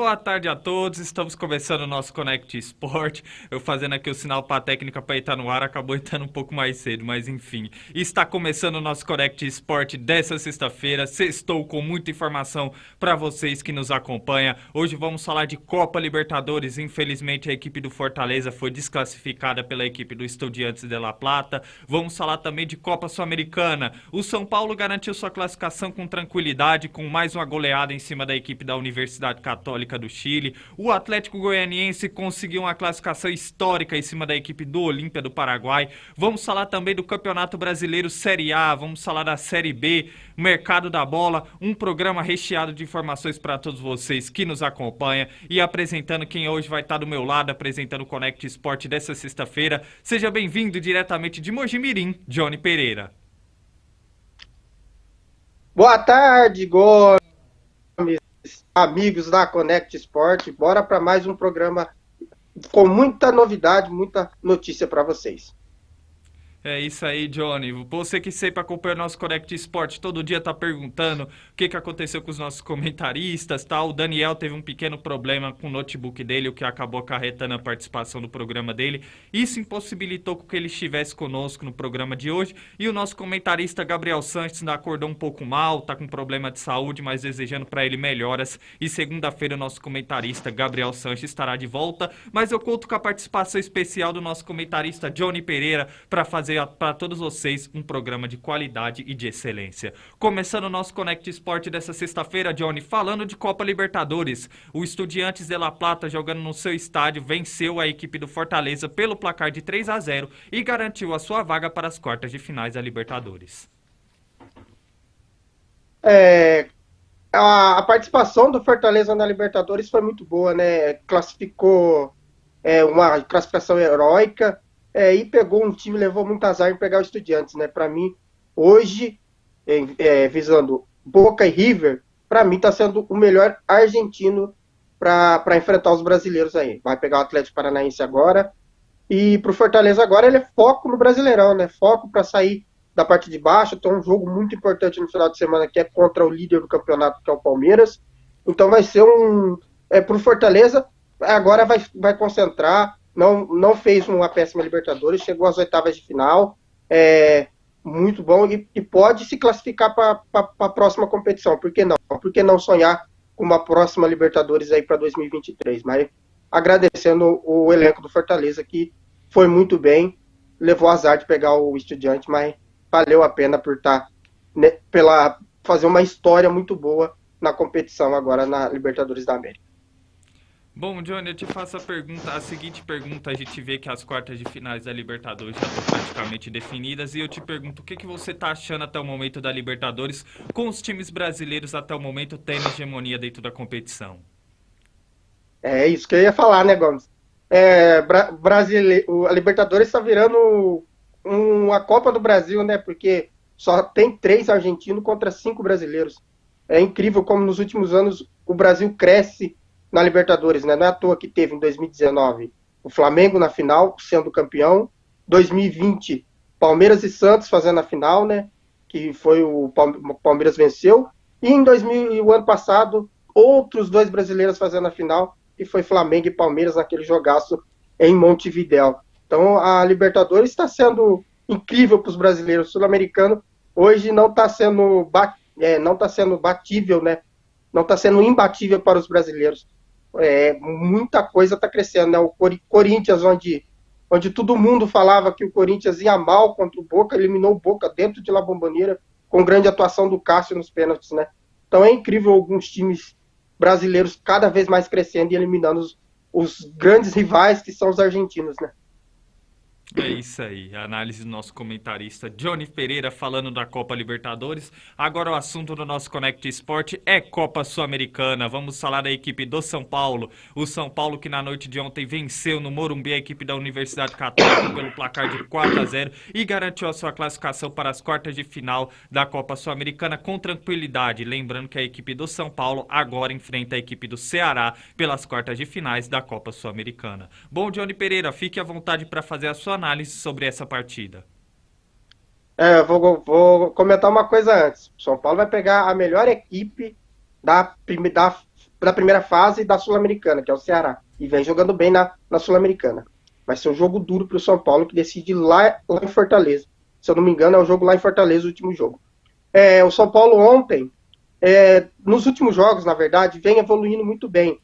boa tarde a todos. Estamos começando o nosso Connect Sport. Eu fazendo aqui o sinal para a técnica para entrar no ar, acabou entrando um pouco mais cedo, mas enfim. Está começando o nosso Connect Sport dessa sexta-feira. Sextou com muita informação para vocês que nos acompanham. Hoje vamos falar de Copa Libertadores. Infelizmente a equipe do Fortaleza foi desclassificada pela equipe do Estudiantes de La Plata. Vamos falar também de Copa Sul-Americana. O São Paulo garantiu sua classificação com tranquilidade, com mais uma goleada em cima da equipe da Universidade Católica do Chile. O Atlético Goianiense conseguiu uma classificação histórica em cima da equipe do Olímpia do Paraguai. Vamos falar também do Campeonato Brasileiro Série A, vamos falar da Série B, Mercado da Bola, um programa recheado de informações para todos vocês que nos acompanham. E apresentando quem hoje vai estar do meu lado, apresentando o Connect Sport dessa sexta-feira. Seja bem-vindo diretamente de Mojimirim, Johnny Pereira. Boa tarde, Gomes, amigos da Connect Sport. Bora para mais um programa com muita novidade, muita notícia para vocês. É isso aí, Johnny. Você que sempre acompanha o nosso Connect Sport, todo dia tá perguntando o que aconteceu com os nossos comentaristas, tal. O Daniel teve um pequeno problema com o notebook dele, o que acabou acarretando a participação do programa dele. Isso impossibilitou que ele estivesse conosco no programa de hoje. E o nosso comentarista Gabriel Sanches acordou um pouco mal, tá com problema de saúde, mas desejando para ele melhoras. E segunda-feira o nosso comentarista Gabriel Sanches estará de volta. Mas eu conto com a participação especial do nosso comentarista Johnny Pereira para fazer para todos vocês um programa de qualidade e de excelência. Começando o nosso Connect Sport dessa sexta-feira, Johnny, falando de Copa Libertadores. O Estudiantes de La Plata, jogando no seu estádio, venceu a equipe do Fortaleza pelo placar de 3-0 e garantiu a sua vaga para as quartas de finais da Libertadores. A participação do Fortaleza na Libertadores foi muito boa, né? Classificou uma classificação heróica. E pegou um time, levou muito azar em pegar o Estudiantes, né? Para mim, hoje, visando Boca e River, para mim está sendo o melhor argentino para enfrentar os brasileiros aí. Vai pegar o Atlético Paranaense agora. E para o Fortaleza agora, ele é foco no Brasileirão, né? Foco para sair da parte de baixo. Tem um jogo muito importante no final de semana que é contra o líder do campeonato, que é o Palmeiras. Então vai ser para o Fortaleza, agora vai concentrar. Não fez uma péssima Libertadores, chegou às oitavas de final, muito bom, e pode se classificar para a próxima competição. Por que não? Por que não sonhar com uma próxima Libertadores aí para 2023? Mas agradecendo o elenco do Fortaleza, que foi muito bem, levou azar de pegar o Estudiante, mas valeu a pena por estar, né, fazer uma história muito boa na competição agora na Libertadores da América. Bom, Johnny, eu te faço a seguinte pergunta. A gente vê que as quartas de finais da Libertadores já estão praticamente definidas e eu te pergunto, o que você está achando até o momento da Libertadores, com os times brasileiros até o momento tendo hegemonia dentro da competição? É isso que eu ia falar, né, Gomes? A Libertadores está virando uma Copa do Brasil, né? Porque só tem 3 argentinos contra 5 brasileiros. É incrível como nos últimos anos o Brasil cresce na Libertadores, né? Não é à toa que teve em 2019 o Flamengo na final, sendo campeão. 2020, Palmeiras e Santos fazendo a final, né? Que foi o Palmeiras venceu. E em 2000, o ano passado, outros 2 brasileiros fazendo a final, que foi Flamengo e Palmeiras naquele jogaço em Montevidéu. Então a Libertadores está sendo incrível para os brasileiros. Sul-americano hoje não está sendo batível, né? Não está sendo imbatível para os brasileiros. Muita coisa está crescendo, né? O Corinthians, onde todo mundo falava que o Corinthians ia mal contra o Boca, eliminou o Boca dentro de La Bombonera, com grande atuação do Cássio nos pênaltis, né? Então é incrível alguns times brasileiros cada vez mais crescendo e eliminando os grandes rivais que são os argentinos, né? É isso aí, a análise do nosso comentarista Johnny Pereira falando da Copa Libertadores. Agora o assunto do nosso Connect Sport é Copa Sul-Americana. Vamos falar da equipe do São Paulo. O São Paulo que na noite de ontem venceu no Morumbi a equipe da Universidade Católica pelo placar de 4-0 e garantiu a sua classificação para as quartas de final da Copa Sul-Americana com tranquilidade. Lembrando que a equipe do São Paulo agora enfrenta a equipe do Ceará pelas quartas de finais da Copa Sul-Americana. Bom, Johnny Pereira, fique à vontade para fazer a sua análise sobre essa partida. Vou comentar uma coisa antes. O São Paulo vai pegar a melhor equipe da da primeira fase da Sul-Americana, que é o Ceará, e vem jogando bem na Sul-Americana. Vai ser um jogo duro para o São Paulo, que decide lá em Fortaleza. Se eu não me engano, é o jogo lá em Fortaleza, o último jogo. O São Paulo ontem, nos últimos jogos, na verdade, vem evoluindo muito bem.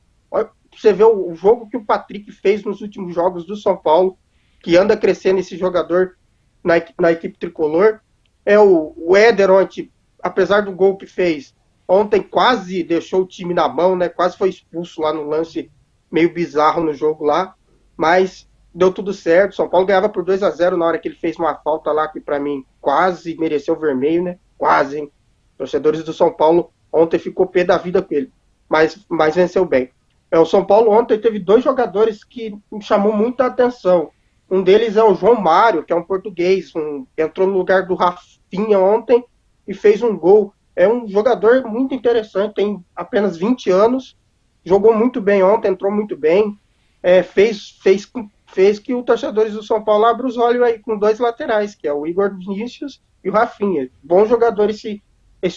Você vê o jogo que o Patrick fez nos últimos jogos do São Paulo, que anda crescendo esse jogador na equipe tricolor. O Éder ontem, apesar do gol que fez, ontem quase deixou o time na mão, né? Quase foi expulso lá no lance meio bizarro no jogo lá, mas deu tudo certo. São Paulo ganhava por 2-0 na hora que ele fez uma falta lá que para mim quase mereceu o vermelho, né? Quase, hein? Torcedores do São Paulo ontem ficou pé da vida com ele, mas venceu bem. O São Paulo ontem teve dois jogadores que me chamou muita atenção. Um deles é o João Mário, que é um português, entrou no lugar do Rafinha ontem e fez um gol. É um jogador muito interessante, tem apenas 20 anos, jogou muito bem ontem, entrou muito bem, fez que os torcedores do São Paulo abram os olhos aí com dois laterais, que é o Igor Vinícius e o Rafinha. Bom jogador esse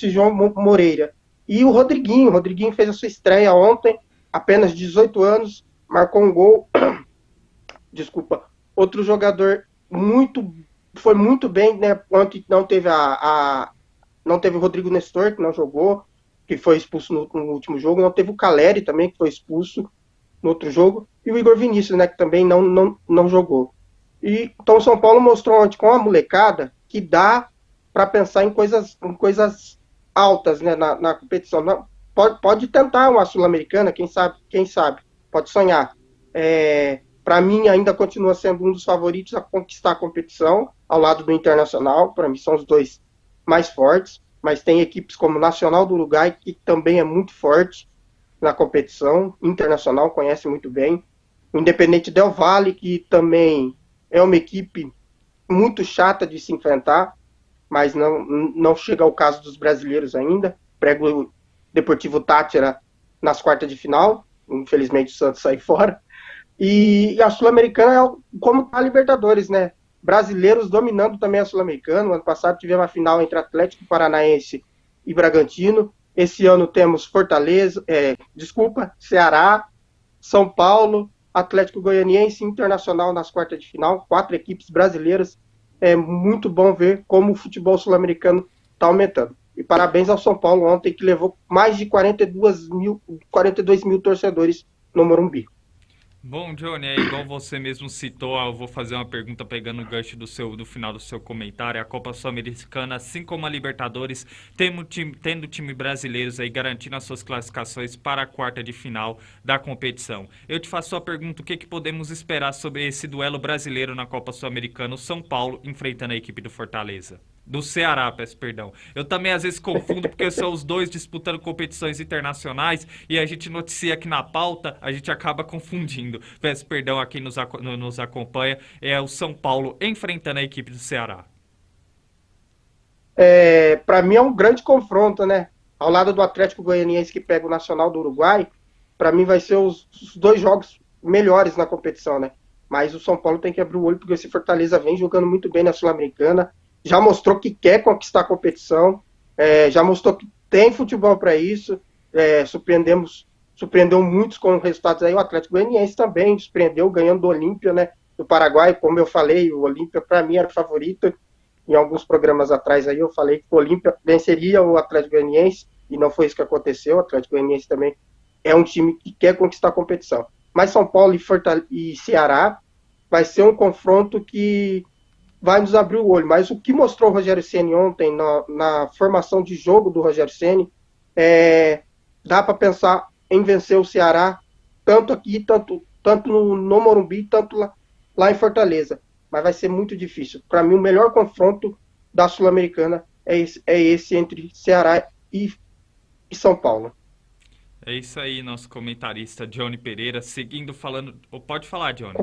João Moreira. E o Rodriguinho fez a sua estreia ontem, apenas 18 anos, marcou um gol. Desculpa. Outro jogador foi muito bem, né? Ontem não teve não teve o Rodrigo Nestor, que não jogou, que foi expulso no último jogo. Não teve o Caleri também, que foi expulso no outro jogo. E o Igor Vinícius, né? Que também não jogou. Então o São Paulo mostrou ontem com a molecada que dá para pensar em coisas altas, né? Na competição. Pode tentar uma Sul-Americana, quem sabe. Pode sonhar. Para mim, ainda continua sendo um dos favoritos a conquistar a competição, ao lado do Internacional. Para mim, são os dois mais fortes. Mas tem equipes como o Nacional do Uruguai, que também é muito forte na competição. Internacional conhece muito bem. O Independente Del Valle, que também é uma equipe muito chata de se enfrentar, mas não chega ao caso dos brasileiros ainda. Prego o Deportivo Táchira nas quartas de final. Infelizmente, o Santos sai fora. E a Sul-Americana é como a Libertadores, né? Brasileiros dominando também a Sul-Americana. Ano passado tivemos a final entre Atlético Paranaense e Bragantino. Esse ano temos Ceará, São Paulo, Atlético Goianiense e Internacional nas quartas de final. 4 equipes brasileiras. É muito bom ver como o futebol sul-americano está aumentando. E parabéns ao São Paulo ontem, que levou mais de 42 mil torcedores no Morumbi. Bom, Johnny, é igual você mesmo citou, eu vou fazer uma pergunta pegando o gancho do final do seu comentário. A Copa Sul-Americana, assim como a Libertadores, tendo time brasileiros aí garantindo as suas classificações para a quarta de final da competição. Eu te faço a pergunta, o que podemos esperar sobre esse duelo brasileiro na Copa Sul-Americana, o São Paulo enfrentando a equipe do Fortaleza? Do Ceará, peço perdão. Eu também às vezes confundo porque são os dois disputando competições internacionais e a gente noticia aqui na pauta, a gente acaba confundindo. Peço perdão a quem nos acompanha. É o São Paulo enfrentando a equipe do Ceará. Para mim é um grande confronto, né? Ao lado do Atlético Goianiense que pega o Nacional do Uruguai, para mim vai ser os dois jogos melhores na competição, né? Mas o São Paulo tem que abrir o olho porque esse Fortaleza vem jogando muito bem na Sul-Americana. Já mostrou que quer conquistar a competição, já mostrou que tem futebol para isso, surpreendeu muitos com resultados aí, o Atlético Goianiense também surpreendeu ganhando do Olímpia, né, do Paraguai, como eu falei, o Olímpia para mim era favorito, em alguns programas atrás aí eu falei que o Olímpia venceria o Atlético Goianiense, e não foi isso que aconteceu, o Atlético Goianiense também é um time que quer conquistar a competição. Mas São Paulo e Ceará vai ser um confronto que vai nos abrir o olho. Mas o que mostrou o Rogério Ceni ontem na formação de jogo do Rogério Ceni, dá para pensar em vencer o Ceará, tanto aqui, tanto no Morumbi, tanto lá em Fortaleza. Mas vai ser muito difícil. Para mim, o melhor confronto da Sul-Americana é esse entre Ceará e São Paulo. É isso aí, nosso comentarista Johnny Pereira, seguindo falando... Pode falar, Johnny.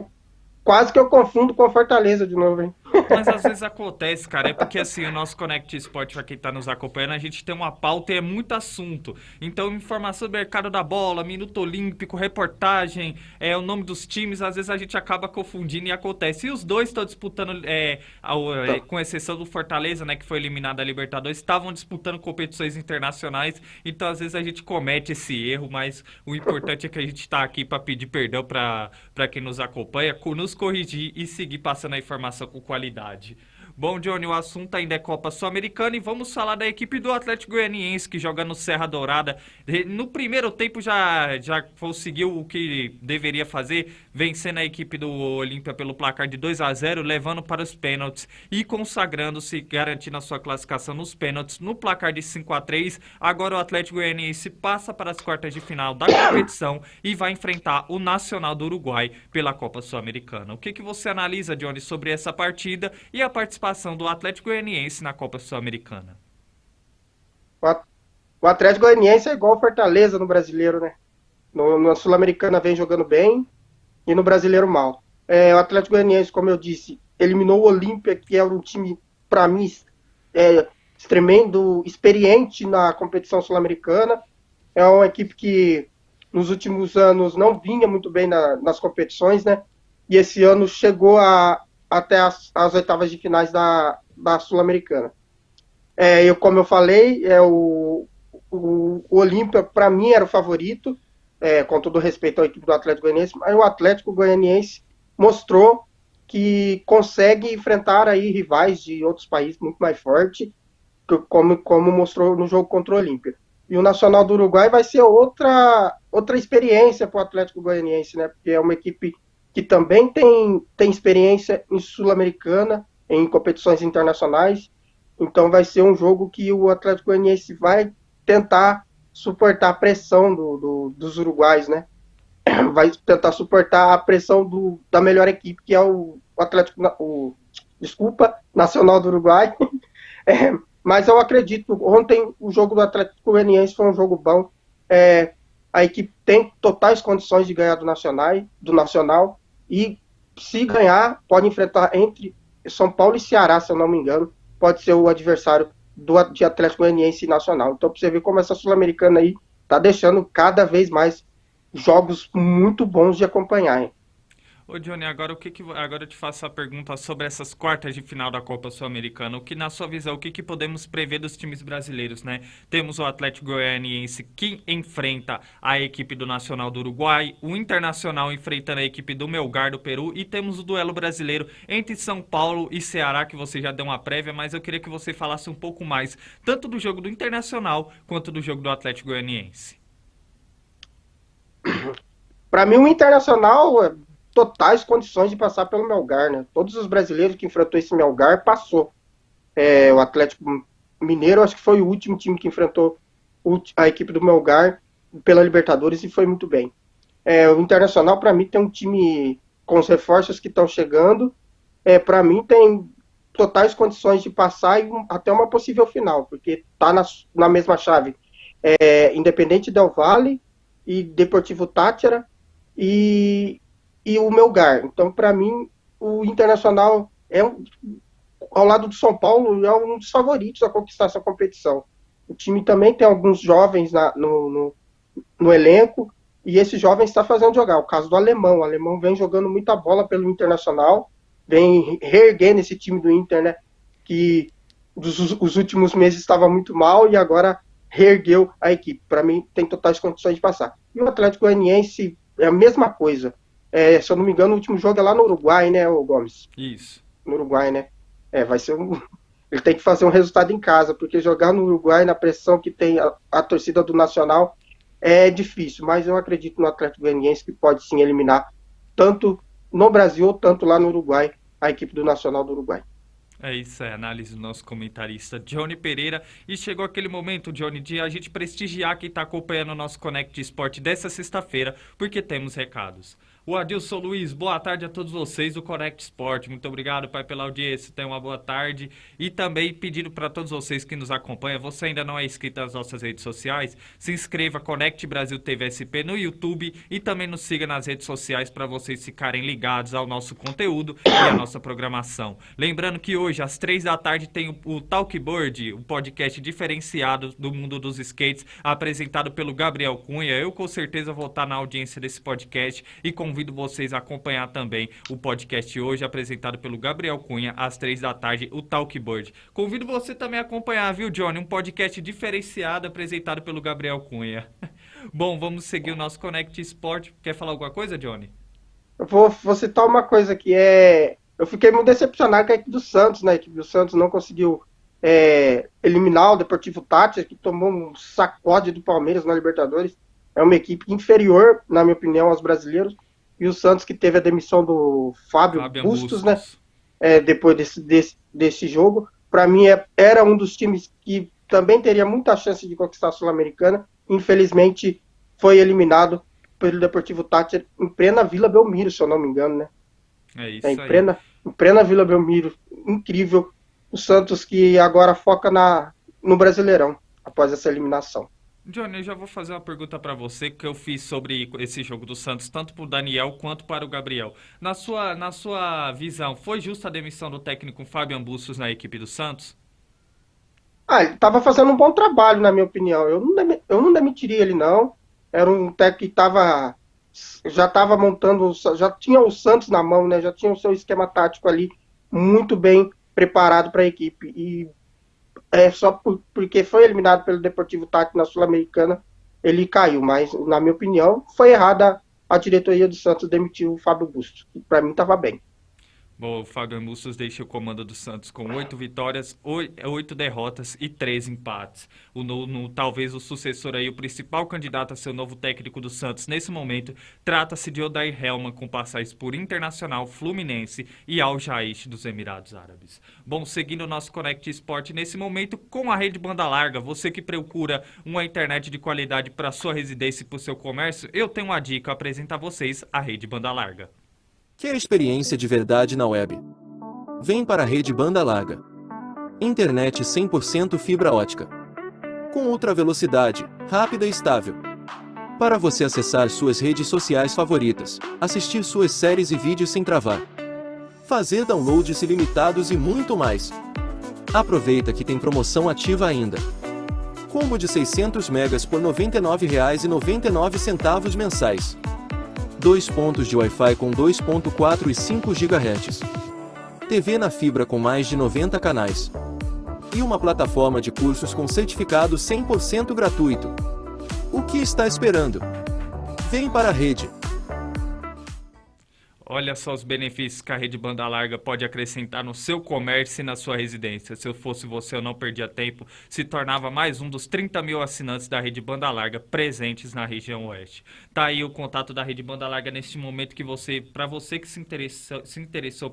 Quase que eu confundo com Fortaleza de novo, hein? Mas às vezes acontece, cara, é porque assim, o nosso Connect Sport, pra quem tá nos acompanhando, a gente tem uma pauta e é muito assunto. Então, informação do mercado da bola, minuto olímpico, reportagem, o nome dos times, às vezes a gente acaba confundindo e acontece. E os dois estão disputando, Então, com exceção do Fortaleza, né, que foi eliminado da Libertadores, estavam disputando competições internacionais, então às vezes a gente comete esse erro, mas o importante é que a gente tá aqui pra pedir perdão pra quem nos acompanha, nos corrigir e seguir passando a informação com qualidade. Bom, Johnny, o assunto ainda é Copa Sul-Americana e vamos falar da equipe do Atlético Goianiense que joga no Serra Dourada. No primeiro tempo já conseguiu o que deveria fazer, vencendo a equipe do Olímpia pelo placar de 2-0, levando para os pênaltis e consagrando-se, garantindo a sua classificação nos pênaltis no placar de 5-3. Agora o Atlético Goianiense passa para as quartas de final da competição e vai enfrentar o Nacional do Uruguai pela Copa Sul-Americana. O que você analisa, Johnny, sobre essa partida e a participação do Atlético Goianiense na Copa Sul-Americana? o Atlético Goianiense é igual o Fortaleza no brasileiro, né? Na Sul-Americana vem jogando bem e no brasileiro mal. O Atlético Goianiense, como eu disse, eliminou o Olímpia, que é um time, para mim, tremendo, experiente na competição sul-americana. É uma equipe que nos últimos anos não vinha muito bem nas competições, né? E esse ano chegou até as oitavas de finais da Sul-Americana. Como eu falei, o Olímpia, para mim, era o favorito, com todo respeito à equipe do Atlético Goianiense, mas o Atlético Goianiense mostrou que consegue enfrentar aí rivais de outros países muito mais fortes, como mostrou no jogo contra o Olímpia. E o Nacional do Uruguai vai ser outra experiência para o Atlético Goianiense, né? Porque é uma equipe que também tem experiência em Sul-Americana, em competições internacionais. Então vai ser um jogo que o Atlético Goianiense vai tentar suportar a pressão dos uruguais, né? Vai tentar suportar a pressão da melhor equipe, que é o Nacional do Uruguai. Mas eu acredito, ontem o jogo do Atlético Goianiense foi um jogo bom. A equipe tem totais condições de ganhar do Nacional, e se ganhar, pode enfrentar entre São Paulo e Ceará, se eu não me engano, pode ser o adversário de Atlético Goianiense e Nacional. Então, para você ver como essa Sul-Americana aí tá deixando cada vez mais jogos muito bons de acompanhar, hein? Ô Johnny, agora eu te faço a pergunta sobre essas quartas de final da Copa Sul-Americana. O que, na sua visão, o que podemos prever dos times brasileiros, né? Temos o Atlético Goianiense que enfrenta a equipe do Nacional do Uruguai, o Internacional enfrentando a equipe do Melgar do Peru e temos o duelo brasileiro entre São Paulo e Ceará, que você já deu uma prévia, mas eu queria que você falasse um pouco mais, tanto do jogo do Internacional quanto do jogo do Atlético Goianiense. Para mim, o Internacional totais condições de passar pelo Melgar, né? Todos os brasileiros que enfrentou esse Melgar passou. O Atlético Mineiro, acho que foi o último time que enfrentou a equipe do Melgar pela Libertadores e foi muito bem. O Internacional, para mim, tem um time com os reforços que estão chegando. Para mim, tem totais condições de passar e até uma possível final, porque está na mesma chave. Independente Del Valle e Deportivo Táchira e o Melgar. Então, para mim, o Internacional ao lado do São Paulo, é um dos favoritos a conquistar essa competição. O time também tem alguns jovens no elenco, e esses jovens estão fazendo jogar. O caso do Alemão. O Alemão vem jogando muita bola pelo Internacional, vem reerguendo esse time do Inter, né? Que os últimos meses estava muito mal e agora reergueu a equipe. Para mim, tem totais condições de passar. E o Atlético Goianiense é a mesma coisa. Se eu não me engano, o último jogo é lá no Uruguai, né, o Gomes? Isso. No Uruguai, né? Vai ser ele tem que fazer um resultado em casa, porque jogar no Uruguai, na pressão que tem a torcida do Nacional, é difícil. Mas eu acredito no Atlético Goianiense que pode sim eliminar, tanto no Brasil, tanto lá no Uruguai, a equipe do Nacional do Uruguai. É isso, é a análise do nosso comentarista Johnny Pereira. E chegou aquele momento, Johnny, de a gente prestigiar quem está acompanhando o nosso Connect Esporte dessa sexta-feira, porque temos recados. O Adilson Luiz, boa tarde a todos vocês do Connect Sport. Muito obrigado, pai, pela audiência. Tenham uma boa tarde. E também pedindo para todos vocês que nos acompanham, você ainda não é inscrito nas nossas redes sociais, se inscreva Connect Brasil TV SP no YouTube e também nos siga nas redes sociais para vocês ficarem ligados ao nosso conteúdo e à nossa programação. Lembrando que hoje, às 3 da tarde, tem o Talkboard, um podcast diferenciado do mundo dos skates, apresentado pelo Gabriel Cunha. Eu com certeza vou estar na audiência desse podcast e convido vocês a acompanhar também o podcast hoje, apresentado pelo Gabriel Cunha, às 3 da tarde, o Talkboard. Convido você também a acompanhar, viu, Johnny? Um podcast diferenciado, apresentado pelo Gabriel Cunha. Bom, vamos seguir o nosso Connect Sport. Quer falar alguma coisa, Johnny? Eu vou citar uma coisa que eu fiquei muito decepcionado com a equipe do Santos, né? A equipe do Santos não conseguiu eliminar o Deportivo Táchira, que tomou um sacode do Palmeiras na Libertadores. É uma equipe inferior, na minha opinião, aos brasileiros. E o Santos, que teve a demissão do Fábio Bustos, né? Depois desse jogo. Para mim, era um dos times que também teria muita chance de conquistar a Sul-Americana. Infelizmente, foi eliminado pelo Deportivo Táchira em plena Vila Belmiro, se eu não me engano, né? É isso aí. Em plena Vila Belmiro. Incrível. O Santos que agora foca no Brasileirão, após essa eliminação. Johnny, eu já vou fazer uma pergunta para você que eu fiz sobre esse jogo do Santos, tanto para o Daniel quanto para o Gabriel. Na sua visão, foi justa a demissão do técnico Fábio Bustos na equipe do Santos? Ele estava fazendo um bom trabalho, na minha opinião. Eu não demitiria ele, não. Era um técnico que já estava montando, já tinha o Santos na mão, né? Já tinha o seu esquema tático ali muito bem preparado para a equipe. E só porque foi eliminado pelo Deportivo Táchira na Sul-Americana, ele caiu. Mas, na minha opinião, foi errada a diretoria do Santos demitir o Fábio Bustos, que para mim estava bem. Bom, o Fábio Bustos deixa o comando do Santos com 8 vitórias, 8 derrotas e 3 empates. Talvez o sucessor aí, o principal candidato a ser o novo técnico do Santos nesse momento, trata-se de Odair Hellmann, com passagens por Internacional, Fluminense e Al Jaish dos Emirados Árabes. Bom, seguindo o nosso Connect Sport nesse momento com a rede banda larga, você que procura uma internet de qualidade para sua residência e para o seu comércio, eu tenho uma dica, apresento a vocês a rede banda larga. Quer experiência de verdade na web? Vem para a rede banda larga. Internet 100% fibra ótica. Com ultra velocidade, rápida e estável. Para você acessar suas redes sociais favoritas, assistir suas séries e vídeos sem travar, fazer downloads ilimitados e muito mais. Aproveita que tem promoção ativa ainda. Combo de 600 megas por R$ 99,99 mensais. 2 pontos de Wi-Fi com 2.4 e 5 GHz. TV na fibra com mais de 90 canais. E uma plataforma de cursos com certificado 100% gratuito. O que está esperando? Vem para a rede. Olha só os benefícios que a rede banda larga pode acrescentar no seu comércio e na sua residência. Se eu fosse você, eu não perdia tempo. Se tornava mais um dos 30 mil assinantes da rede banda larga presentes na região oeste. Tá aí o contato da rede banda larga neste momento que para você que se interessou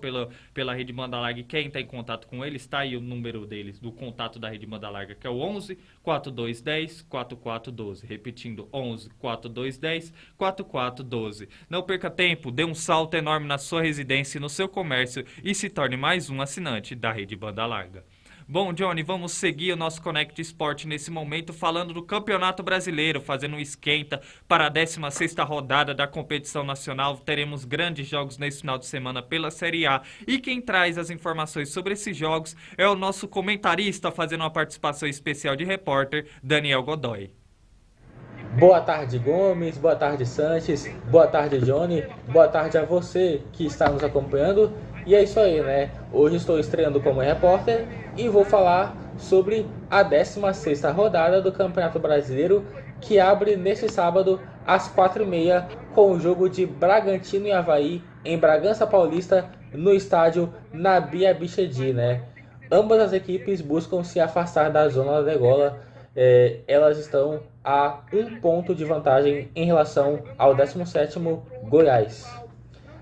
pela rede banda larga e quer entrar em contato com eles, tá aí o número deles, do contato da rede banda larga, que é o 11 4210 4412. Repetindo, 11 4210 4412. Não perca tempo, dê um salto enorme na sua residência e no seu comércio e se torne mais um assinante da rede banda larga. Bom, Johnny, vamos seguir o nosso Connect Sport nesse momento falando do Campeonato Brasileiro, fazendo um esquenta para a 16ª rodada da competição nacional. Teremos grandes jogos nesse final de semana pela Série A e quem traz as informações sobre esses jogos é o nosso comentarista, fazendo uma participação especial de repórter, Daniel Godoy. Boa tarde, Gomes, boa tarde, Sanches, boa tarde, Johnny, boa tarde a você que está nos acompanhando. E é isso aí, né? Hoje estou estreando como repórter e vou falar sobre a 16ª rodada do Campeonato Brasileiro, que abre neste sábado às 4h30 com o jogo de Bragantino e Avaí em Bragança Paulista, no estádio Nabi Abichedi, né? Ambas as equipes buscam se afastar da zona da degola. Elas estão a 1 ponto de vantagem em relação ao 17º Goiás.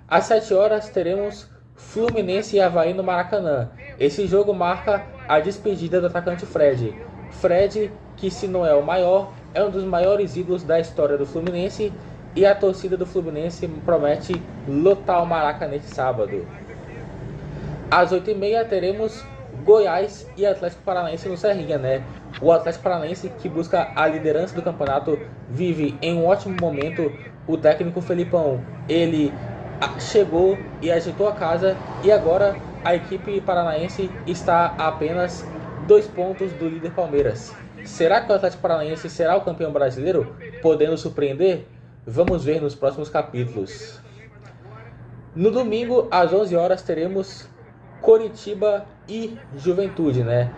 Às 7 horas teremos Fluminense e Avaí no Maracanã. Esse jogo marca a despedida do atacante Fred. Fred, que se não é o maior, é um dos maiores ídolos da história do Fluminense, e a torcida do Fluminense promete lotar o Maracanã neste sábado. Às 8h30 teremos Goiás e Atlético Paranaense no Serrinha, né? O Atlético Paranaense, que busca a liderança do campeonato, vive em um ótimo momento. O técnico Felipão, ele chegou e agitou a casa, e agora a equipe paranaense está a apenas 2 pontos do líder Palmeiras. Será que o Atlético Paranaense será o campeão brasileiro, podendo surpreender? Vamos ver nos próximos capítulos. No domingo, às 11 horas, teremos Coritiba e Juventude, né?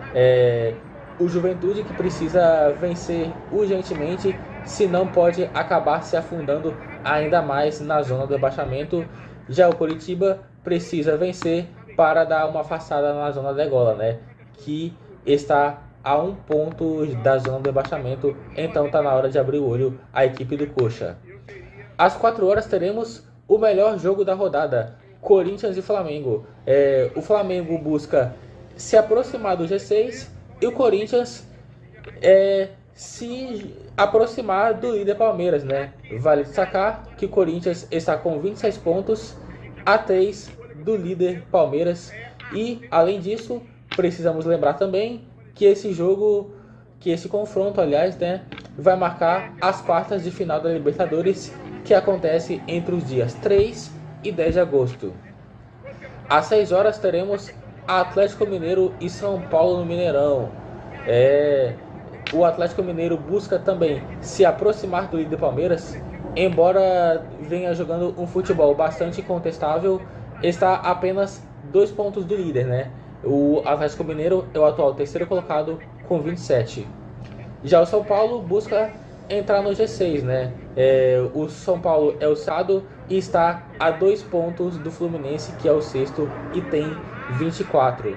O Juventude que precisa vencer urgentemente, senão pode acabar se afundando ainda mais na zona do rebaixamento. Já o Coritiba precisa vencer para dar uma afastada na zona da degola, né? Que está a 1 ponto da zona do rebaixamento, então está na hora de abrir o olho a equipe do Coxa. Às 4 horas teremos o melhor jogo da rodada, Corinthians e Flamengo. O Flamengo busca se aproximar do G6 e o Corinthians se aproximar do líder Palmeiras, né? Vale destacar que o Corinthians está com 26 pontos a 3 do líder Palmeiras, e além disso precisamos lembrar também que esse confronto, aliás, né, vai marcar as quartas de final da Libertadores, que acontece entre os dias 3 e 10 de agosto. Às 6 horas teremos Atlético Mineiro e São Paulo no Mineirão. O Atlético Mineiro busca também se aproximar do líder Palmeiras, embora venha jogando um futebol bastante contestável, está a apenas 2 pontos do líder, né? O Atlético Mineiro é o atual terceiro colocado com 27. Já o São Paulo busca entrar no G6, né? O São Paulo é o sábado e está a 2 pontos do Fluminense, que é o sexto e tem 24.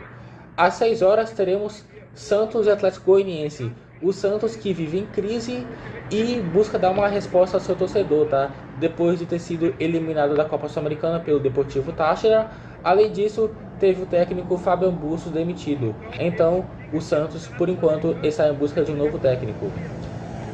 Às 6 horas teremos Santos e Atlético Goianiense. O Santos, que vive em crise e busca dar uma resposta ao seu torcedor, tá? Depois de ter sido eliminado da Copa Sul-Americana pelo Deportivo Táchira. Além disso, teve o técnico Fábio Bustos demitido. Então, o Santos, por enquanto, está em busca de um novo técnico.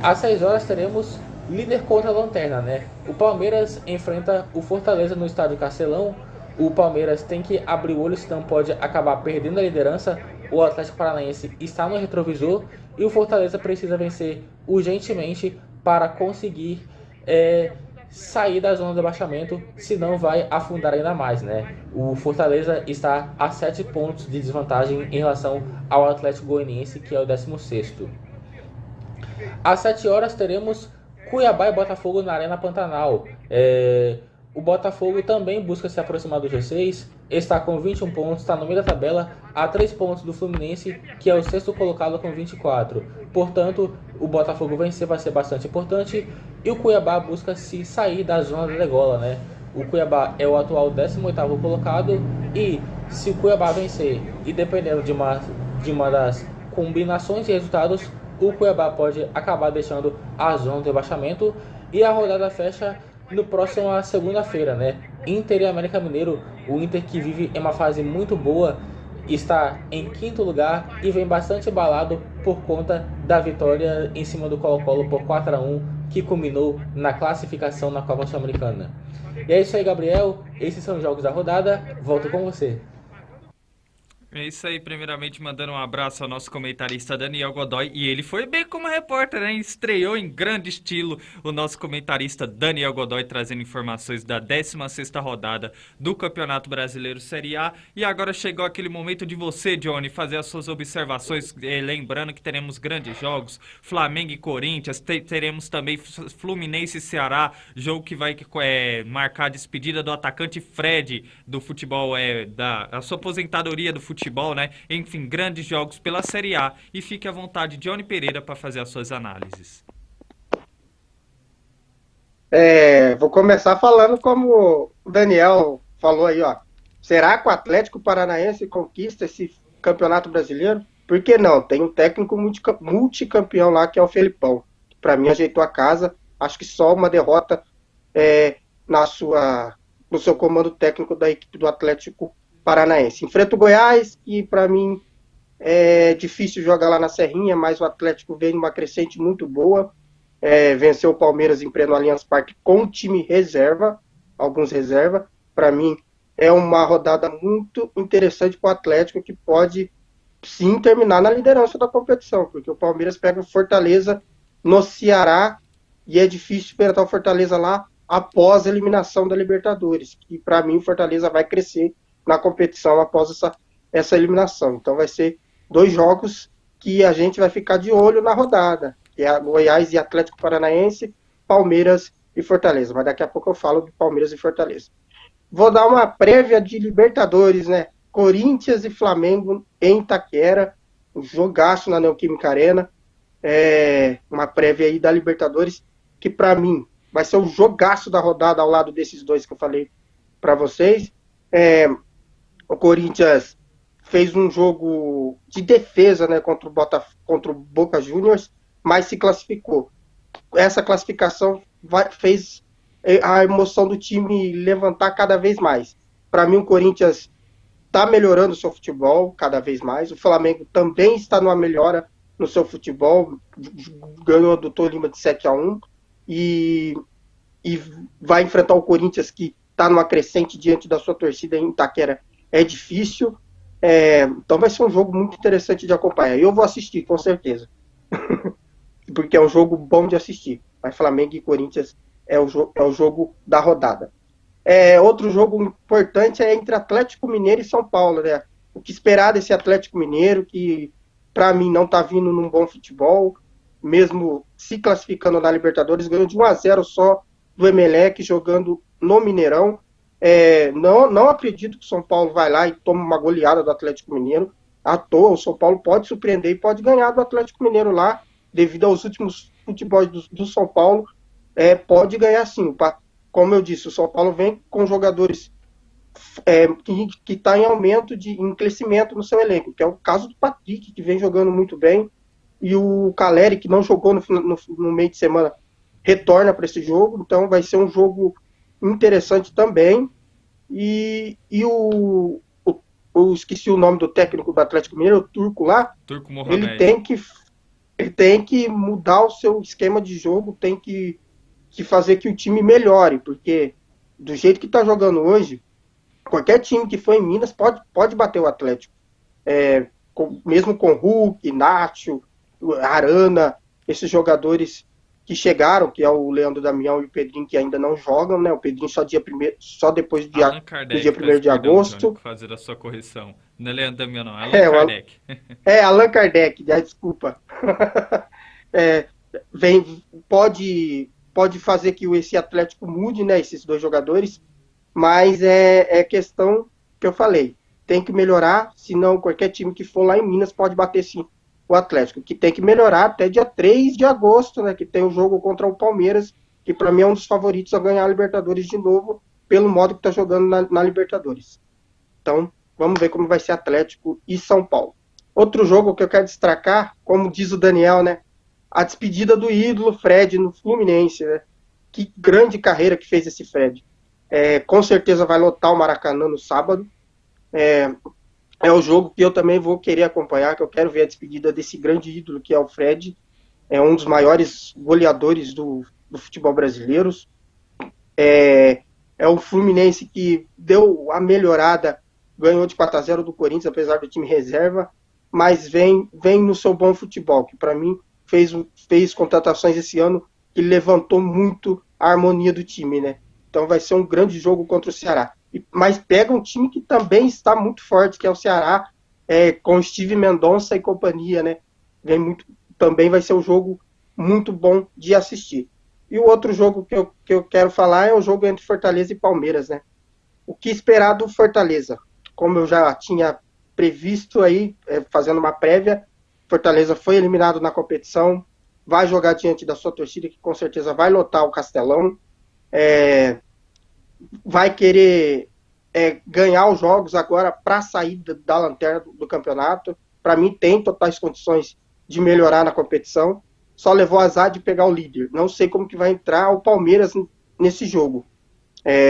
Às 6 horas teremos líder contra a lanterna, né? O Palmeiras enfrenta o Fortaleza no estádio Castelão. O Palmeiras tem que abrir o olho, senão pode acabar perdendo a liderança. O Atlético Paranaense está no retrovisor e o Fortaleza precisa vencer urgentemente para conseguir sair da zona de abaixamento, senão vai afundar ainda mais, né? O Fortaleza está a 7 pontos de desvantagem em relação ao Atlético Goianiense, que é o 16º. Às 7 horas teremos Cuiabá e Botafogo na Arena Pantanal. O Botafogo também busca se aproximar do G6, está com 21 pontos, está no meio da tabela, a 3 pontos do Fluminense, que é o sexto colocado com 24. Portanto, o Botafogo vencer vai ser bastante importante, e o Cuiabá busca se sair da zona da degola, né? O Cuiabá é o atual 18º colocado, e se o Cuiabá vencer, e dependendo de uma das combinações de resultados, o Cuiabá pode acabar deixando a zona de rebaixamento, e a rodada fecha no próximo segunda-feira, né? Inter e América Mineiro. O Inter, que vive em uma fase muito boa, está em 5º lugar e vem bastante embalado por conta da vitória em cima do Colo-Colo por 4-1, que culminou na classificação na Copa Sul-Americana. E é isso aí, Gabriel. Esses são os jogos da rodada. Volto com você. É isso aí, primeiramente mandando um abraço ao nosso comentarista Daniel Godoy, e ele foi bem como repórter, né? Estreou em grande estilo o nosso comentarista Daniel Godoy, trazendo informações da 16ª rodada do Campeonato Brasileiro Série A. E agora chegou aquele momento de você, Johnny, fazer as suas observações, lembrando que teremos grandes jogos, Flamengo e Corinthians, teremos também Fluminense e Ceará, jogo que vai marcar a despedida do atacante Fred do futebol, a sua aposentadoria do futebol, né? Enfim, grandes jogos pela Série A. E fique à vontade, Johnny Pereira, para fazer as suas análises. Vou começar falando como o Daniel falou aí, ó. Será que o Atlético Paranaense conquista esse campeonato brasileiro? Por que não? Tem um técnico multicampeão lá, que é o Felipão. Para mim, ajeitou a casa. Acho que só uma derrota na sua no seu comando técnico da equipe do Atlético Paranaense. Enfrenta o Goiás, que para mim é difícil jogar lá na Serrinha, mas o Atlético vem numa crescente muito boa. Venceu o Palmeiras em pleno Allianz Parque com time reserva, alguns reserva. Para mim, é uma rodada muito interessante para o Atlético, que pode sim terminar na liderança da competição, porque o Palmeiras pega o Fortaleza no Ceará e é difícil enfrentar o Fortaleza lá após a eliminação da Libertadores, que para mim o Fortaleza vai crescer na competição após essa eliminação. Então vai ser 2 jogos que a gente vai ficar de olho na rodada, que é Goiás e Atlético Paranaense, Palmeiras e Fortaleza. Mas daqui a pouco eu falo de Palmeiras e Fortaleza. Vou dar uma prévia de Libertadores, né? Corinthians e Flamengo em Itaquera, um jogaço na Neoquímica Arena. Uma prévia aí da Libertadores, que para mim vai ser um jogaço da rodada ao lado desses 2 que eu falei para vocês. O Corinthians fez um jogo de defesa, né, contra o Boca Juniors, mas se classificou. Essa classificação fez a emoção do time levantar cada vez mais. Para mim, o Corinthians está melhorando o seu futebol cada vez mais. O Flamengo também está numa melhora no seu futebol. Ganhou do Tolima de 7-1 e vai enfrentar o Corinthians, que está numa crescente diante da sua torcida em Itaquera. É difícil. Então vai ser um jogo muito interessante de acompanhar. Eu vou assistir, com certeza. Porque é um jogo bom de assistir. Mas Flamengo e Corinthians é o jogo da rodada. Outro jogo importante é entre Atlético Mineiro e São Paulo, né? O que esperar desse Atlético Mineiro, que para mim não está vindo num bom futebol, mesmo se classificando na Libertadores, ganhou de 1-0 só do Emelec, jogando no Mineirão. Não acredito que o São Paulo vai lá e tome uma goleada do Atlético Mineiro à toa. O São Paulo pode surpreender e pode ganhar do Atlético Mineiro lá, devido aos últimos futebols do São Paulo. Pode ganhar sim. Como eu disse, o São Paulo vem com jogadores que está em aumento, em crescimento no seu elenco, que é o caso do Patrick, que vem jogando muito bem, e o Caleri, que não jogou no meio de semana, retorna para esse jogo. Então vai ser um jogo interessante também. E eu esqueci o nome do técnico do Atlético Mineiro, o turco lá. Turco Mohamed. Ele tem que mudar o seu esquema de jogo, tem que fazer que o time melhore, porque do jeito que está jogando hoje, qualquer time que for em Minas pode bater o Atlético. Mesmo com Hulk, Nacho, Arana, esses jogadores que chegaram, que é o Leandro Damião e o Pedrinho, que ainda não jogam, né? O Pedrinho só depois do dia 1º de agosto. Johnny, fazer a sua correção. Não é Leandro Damião, não. É Allan Kardec. Allan Kardec, desculpa. Pode fazer que esse Atlético mude, né? Esses 2 jogadores, mas é questão que eu falei. Tem que melhorar, senão qualquer time que for lá em Minas pode bater sim o Atlético, que tem que melhorar até dia 3 de agosto, né, que tem o jogo contra o Palmeiras, que para mim é um dos favoritos a ganhar a Libertadores de novo, pelo modo que está jogando na Libertadores. Então, vamos ver como vai ser Atlético e São Paulo. Outro jogo que eu quero destacar, como diz o Daniel, né, a despedida do ídolo Fred no Fluminense, né? Que grande carreira que fez esse Fred. Com certeza vai lotar o Maracanã no sábado. É o jogo que eu também vou querer acompanhar, que eu quero ver a despedida desse grande ídolo que é o Fred. É um dos maiores goleadores do futebol brasileiro. É o Fluminense que deu a melhorada, ganhou de 4-0 do Corinthians, apesar do time reserva, mas vem no seu bom futebol, que para mim fez contratações esse ano que levantou muito a harmonia do time, né? Então vai ser um grande jogo contra o Ceará. Mas pega um time que também está muito forte, que é o Ceará, com Steve Mendonça e companhia, né? Também vai ser um jogo muito bom de assistir. E o outro jogo que eu quero falar é o jogo entre Fortaleza e Palmeiras, né? O que esperar do Fortaleza? Como eu já tinha previsto aí, fazendo uma prévia, Fortaleza foi eliminado na competição, vai jogar diante da sua torcida, que com certeza vai lotar o Castelão, vai querer ganhar os jogos agora para sair da lanterna do campeonato. Para mim tem totais condições de melhorar na competição, só levou azar de pegar o líder. Não sei como que vai entrar o Palmeiras nesse jogo.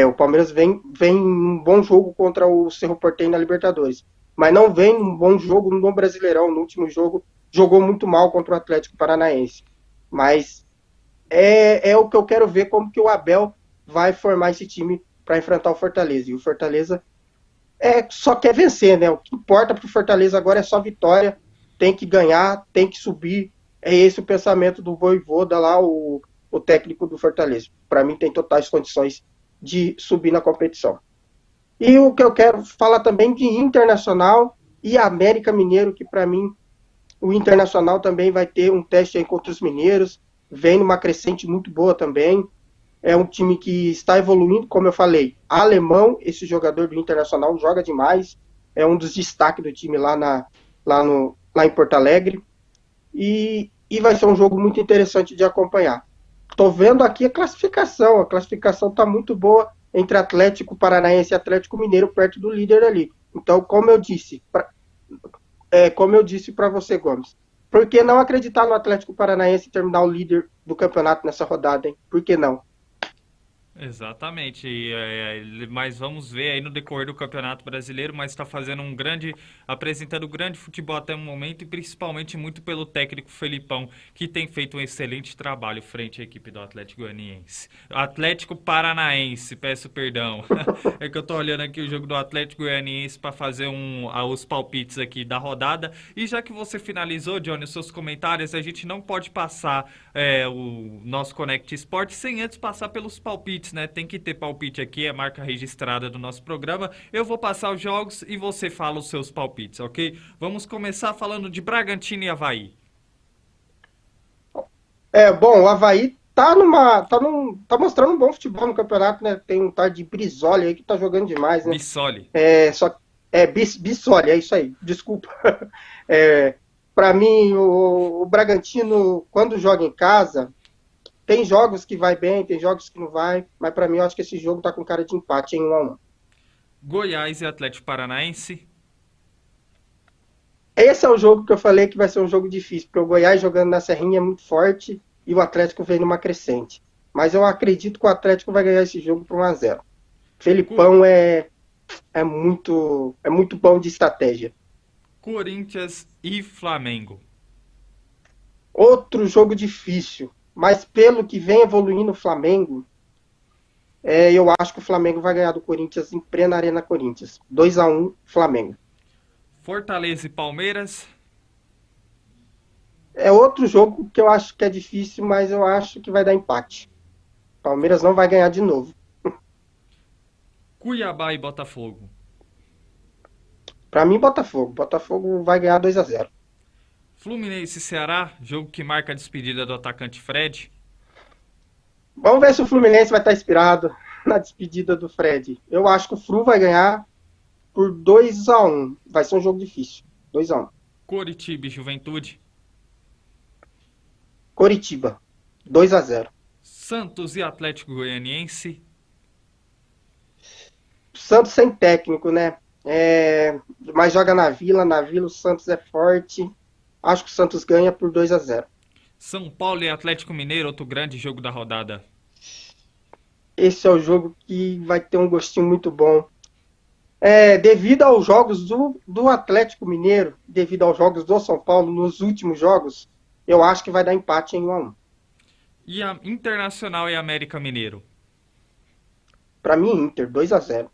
O Palmeiras vem um bom jogo contra o Cerro Porteño na Libertadores, mas não vem um bom jogo no Brasileirão. No último jogo, jogou muito mal contra o Atlético Paranaense. Mas é o que eu quero ver, como que o Abel vai formar esse time para enfrentar o Fortaleza. E o Fortaleza só quer vencer, né? O que importa para o Fortaleza agora é só vitória. Tem que ganhar, tem que subir. É esse o pensamento do Vojvoda lá, o técnico do Fortaleza. Para mim tem totais condições de subir na competição. E o que eu quero falar também de Internacional e América Mineiro, que para mim o Internacional também vai ter um teste aí contra os mineiros, vem numa crescente muito boa também. É um time que está evoluindo, como eu falei, alemão, esse jogador do Internacional joga demais, é um dos destaques do time lá em Porto Alegre, e vai ser um jogo muito interessante de acompanhar. Estou vendo aqui a classificação está muito boa entre Atlético Paranaense e Atlético Mineiro, perto do líder ali. Então, como eu disse para você, Gomes, por que não acreditar no Atlético Paranaense e terminar o líder do campeonato nessa rodada, hein? Por que não? Exatamente, mas vamos ver aí no decorrer do Campeonato Brasileiro, mas está apresentando grande futebol até o momento e principalmente muito pelo técnico Felipão, que tem feito um excelente trabalho frente à equipe do Atlético Paranaense, peço perdão. É que eu tô olhando aqui o jogo do Atlético Goianiense para fazer os palpites aqui da rodada, e já que você finalizou, Johnny, os seus comentários, a gente não pode passar o nosso Connect Sport sem antes passar pelos palpites, né? Tem que ter palpite aqui, é marca registrada do nosso programa. Eu vou passar os jogos e você fala os seus palpites, ok? Vamos começar falando de Bragantino e Avaí. Bom, o Avaí tá mostrando um bom futebol no campeonato, né? Tem um tal de Brizola aí que tá jogando demais, né? Bissoli. Bissoli, é isso aí, desculpa. Para mim, o Bragantino, quando joga em casa, tem jogos que vai bem, tem jogos que não vai, mas para mim eu acho que esse jogo tá com cara de empate em 1-1. Goiás e Atlético Paranaense. Esse é o jogo que eu falei que vai ser um jogo difícil, porque o Goiás jogando na Serrinha é muito forte e o Atlético vem numa crescente. Mas eu acredito que o Atlético vai ganhar esse jogo por 1-0. Felipão é muito bom de estratégia. Corinthians e Flamengo. Outro jogo difícil, mas pelo que vem evoluindo o Flamengo, eu acho que o Flamengo vai ganhar do Corinthians em plena Arena Corinthians. 2-1 Flamengo. Fortaleza e Palmeiras. É outro jogo que eu acho que é difícil, mas eu acho que vai dar empate. Palmeiras não vai ganhar de novo. Cuiabá e Botafogo. Para mim, Botafogo. Botafogo vai ganhar 2-0. Fluminense e Ceará, jogo que marca a despedida do atacante Fred. Vamos ver se o Fluminense vai estar inspirado na despedida do Fred. Eu acho que o Flu vai ganhar por 2-1. Vai ser um jogo difícil. 2-1. Coritiba e Juventude. Coritiba. 2-0. Santos e Atlético Goianiense. Santos sem técnico, né? Mas joga na Vila o Santos é forte. Acho que o Santos ganha por 2-0. São Paulo e Atlético Mineiro, outro grande jogo da rodada. Esse é o jogo que vai ter um gostinho muito bom. Devido aos jogos do Atlético Mineiro, devido aos jogos do São Paulo nos últimos jogos, eu acho que vai dar empate em 1-1. E a Internacional e América Mineiro. Para mim, Inter, 2-0.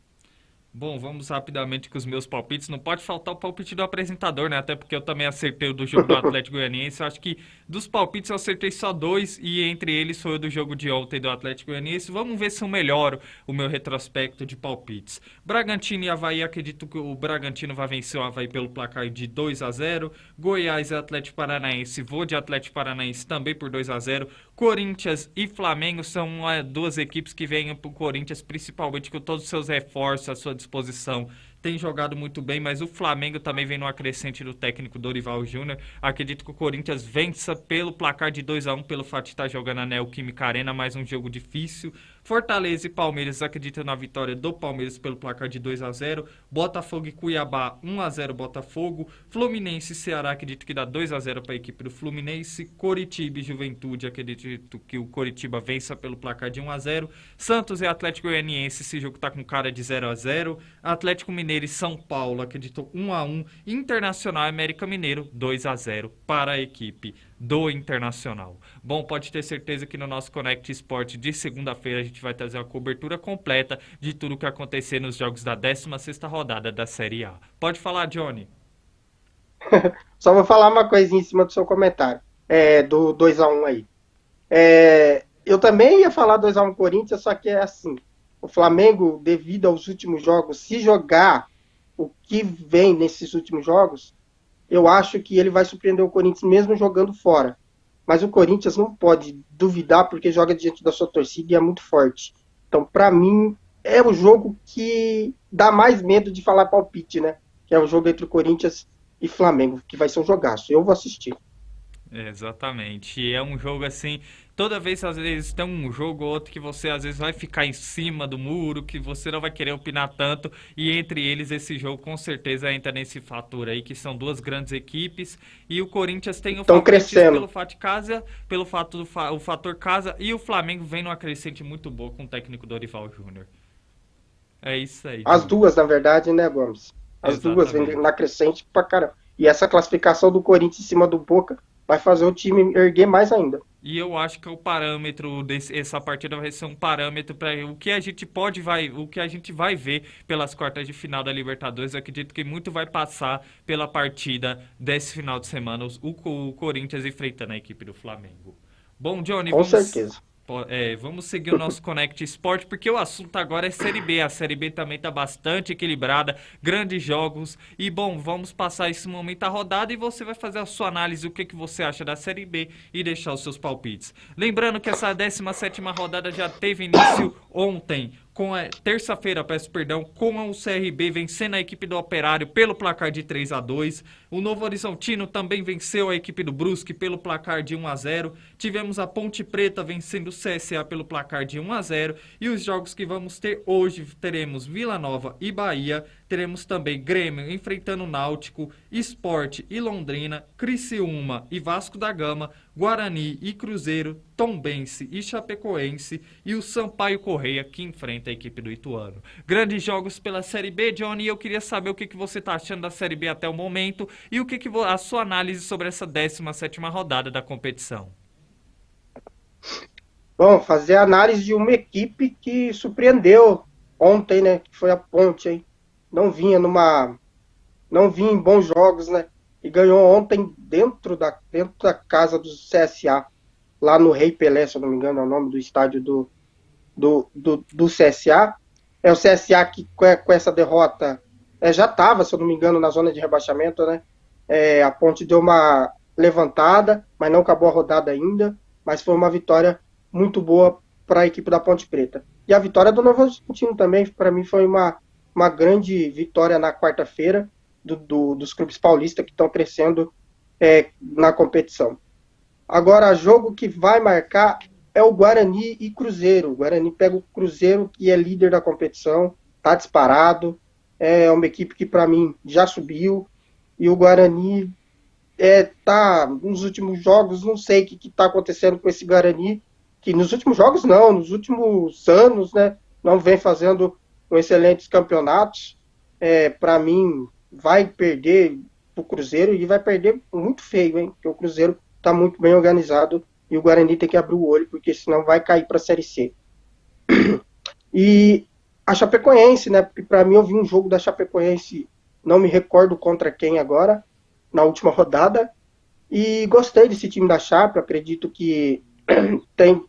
Bom, vamos rapidamente com os meus palpites. Não pode faltar o palpite do apresentador, né? Até porque eu também acertei o do jogo do Atlético Goianiense. Eu acho que dos palpites eu acertei só 2 e entre eles foi o do jogo de ontem do Atlético Goianiense. Vamos ver se eu melhoro o meu retrospecto de palpites. Bragantino e Avaí, acredito que o Bragantino vai vencer o Avaí pelo placar de 2-0. Goiás e Atlético Paranaense, vou de Atlético Paranaense também por 2-0. Corinthians e Flamengo são duas equipes que vêm para o Corinthians, principalmente com todos os seus reforços à sua disposição. Tem jogado muito bem, mas o Flamengo também vem no acrescente do técnico Dorival Júnior. Acredito que o Corinthians vença pelo placar de 2-1, pelo fato de estar jogando na Neoquímica Arena, mais um jogo difícil Fortaleza e Palmeiras acreditam na vitória do Palmeiras pelo placar de 2-0. Botafogo e Cuiabá, 1-0 Botafogo. Fluminense e Ceará, acredito que dá 2-0 para a equipe do Fluminense. Coritiba e Juventude, acredito que o Coritiba vença pelo placar de 1-0. Santos e Atlético Goianiense, esse jogo tá com cara de 0-0. Atlético Mineiro e São Paulo, acredito 1-1. Internacional e América Mineiro, 2-0 para a equipe do Internacional. Bom, pode ter certeza que no nosso Connect Sport de segunda-feira a gente vai trazer uma cobertura completa de tudo o que acontecer nos jogos da 16ª rodada da Série A. Pode falar, Johnny. Só vou falar uma coisinha em cima do seu comentário, do 2-1 aí. Eu também ia falar 2-1 Corinthians, só que é assim, o Flamengo, devido aos últimos jogos, se jogar o que vem nesses últimos jogos, eu acho que ele vai surpreender o Corinthians mesmo jogando fora. Mas o Corinthians não pode duvidar porque joga diante da sua torcida e é muito forte. Então, para mim, é o jogo que dá mais medo de falar palpite, né? Que é o jogo entre o Corinthians e Flamengo, que vai ser um jogaço. Eu vou assistir. Exatamente. E é um jogo assim, toda vez às vezes tem um jogo ou outro que você às vezes vai ficar em cima do muro, que você não vai querer opinar tanto, e entre eles esse jogo com certeza entra nesse fator aí, que são duas grandes equipes, e o Corinthians tem o favoritismo pelo fato de casa, pelo fato do o fator casa, e o Flamengo vem numa crescente muito boa com o técnico Dorival Júnior. É isso aí. As duas, na verdade, né, Gomes? As duas vêm na crescente pra caramba. E essa classificação do Corinthians em cima do Boca vai fazer o time erguer mais ainda. E eu acho que o parâmetro essa partida vai ser um parâmetro para o que a gente vai ver pelas quartas de final da Libertadores. Eu acredito que muito vai passar pela partida desse final de semana, o Corinthians enfrentando a equipe do Flamengo. Bom, Johnny, com certeza. Vamos seguir o nosso Connect Sport, porque o assunto agora é Série B. A Série B também está bastante equilibrada, grandes jogos. E, bom, vamos passar esse momento a rodada e você vai fazer a sua análise, o que você acha da Série B e deixar os seus palpites. Lembrando que essa 17ª rodada já teve início ontem, terça-feira, com o CRB vencendo a equipe do Operário pelo placar de 3-2. O Novo Horizontino também venceu a equipe do Brusque pelo placar de 1-0. Tivemos a Ponte Preta vencendo o CSA pelo placar de 1-0. E os jogos que vamos ter hoje, teremos Vila Nova e Bahia. Teremos também Grêmio enfrentando o Náutico, Sport e Londrina, Criciúma e Vasco da Gama, Guarani e Cruzeiro, Tombense e Chapecoense e o Sampaio Corrêa que enfrenta a equipe do Ituano. Grandes jogos pela Série B, Johnny, e eu queria saber o que você está achando da Série B até o momento e o que a sua análise sobre essa 17ª rodada da competição. Bom, fazer a análise de uma equipe que surpreendeu ontem, né, que foi a Ponte, hein? Não vinha em bons jogos, né? E ganhou ontem dentro da casa do CSA, lá no Rei Pelé, se eu não me engano, é o nome do estádio do CSA. É o CSA que com essa derrota já estava, se eu não me engano, na zona de rebaixamento, né? A Ponte deu uma levantada, mas não acabou a rodada ainda, mas foi uma vitória muito boa para a equipe da Ponte Preta. E a vitória do Novo Horizontino também, para mim, foi uma grande vitória na quarta-feira dos clubes paulistas que estão crescendo na competição. Agora, jogo que vai marcar é o Guarani e Cruzeiro. O Guarani pega o Cruzeiro, que é líder da competição, está disparado, é uma equipe que, para mim, já subiu, e o Guarani tá nos últimos jogos, não sei o que está acontecendo com esse Guarani, que nos últimos jogos não, nos últimos anos, né, não vem fazendo excelentes campeonatos. Para mim, vai perder o Cruzeiro e vai perder muito feio, hein? Porque o Cruzeiro está muito bem organizado e o Guarani tem que abrir o olho, porque senão vai cair para a Série C. E a Chapecoense, né? Porque para mim eu vi um jogo da Chapecoense, não me recordo contra quem agora, na última rodada, e gostei desse time da Chape. Acredito que tem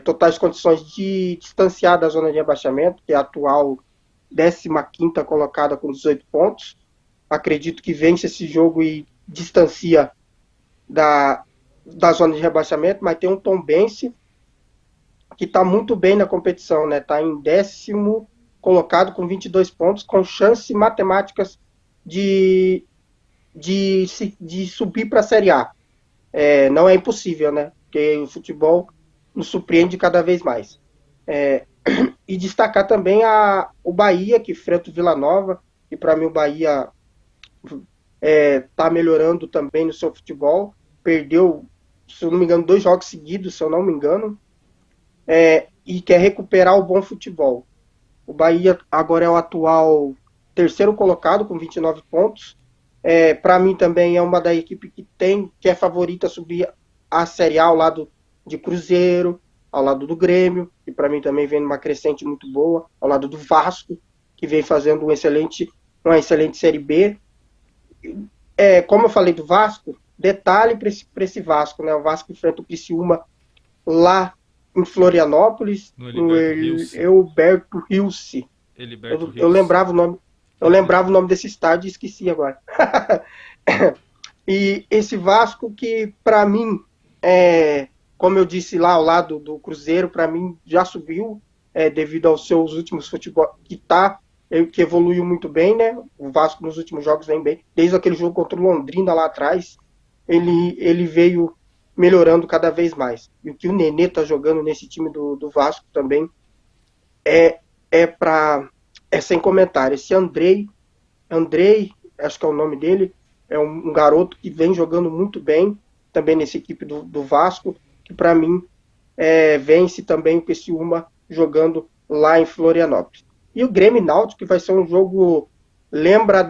totais condições de distanciar da zona de rebaixamento, que é a atual 15ª colocada com 18 pontos. Acredito que vence esse jogo e distancia da zona de rebaixamento, mas tem um Tombense que está muito bem na competição, né? Está em 10º colocado com 22 pontos, com chances matemáticas de subir para a Série A. Não é impossível, né? Porque o futebol nos surpreende cada vez mais. E destacar também o Bahia, que enfrenta o Vila Nova, e para mim o Bahia está melhorando também no seu futebol. Perdeu, se eu não me engano, 2 jogos seguidos, se eu não me engano, e quer recuperar o bom futebol. O Bahia agora é o atual terceiro colocado com 29 pontos. Para mim também é uma da equipe que é favorita a subir a Série A ao lado de Cruzeiro, ao lado do Grêmio, que para mim também vem numa crescente muito boa, ao lado do Vasco, que vem fazendo uma excelente Série B. Como eu falei do Vasco, detalhe para esse Vasco, né? O Vasco enfrenta o Criciúma lá em Florianópolis, no Heriberto Rilse. Eu lembrava o nome desse estádio e esqueci agora. E esse Vasco que, para mim, como eu disse lá ao lado do Cruzeiro, para mim já subiu devido aos seus últimos futebol, que evoluiu muito bem, né? O Vasco nos últimos jogos vem bem. Desde aquele jogo contra o Londrina lá atrás, ele veio melhorando cada vez mais. E o que o Nenê está jogando nesse time do Vasco também é sem comentário. Esse Andrei, acho que é o nome dele, é um garoto que vem jogando muito bem também nessa equipe do Vasco, que para mim vence também o Criciúma jogando lá em Florianópolis. E o Grêmio Náutico, que vai ser um jogo, lembra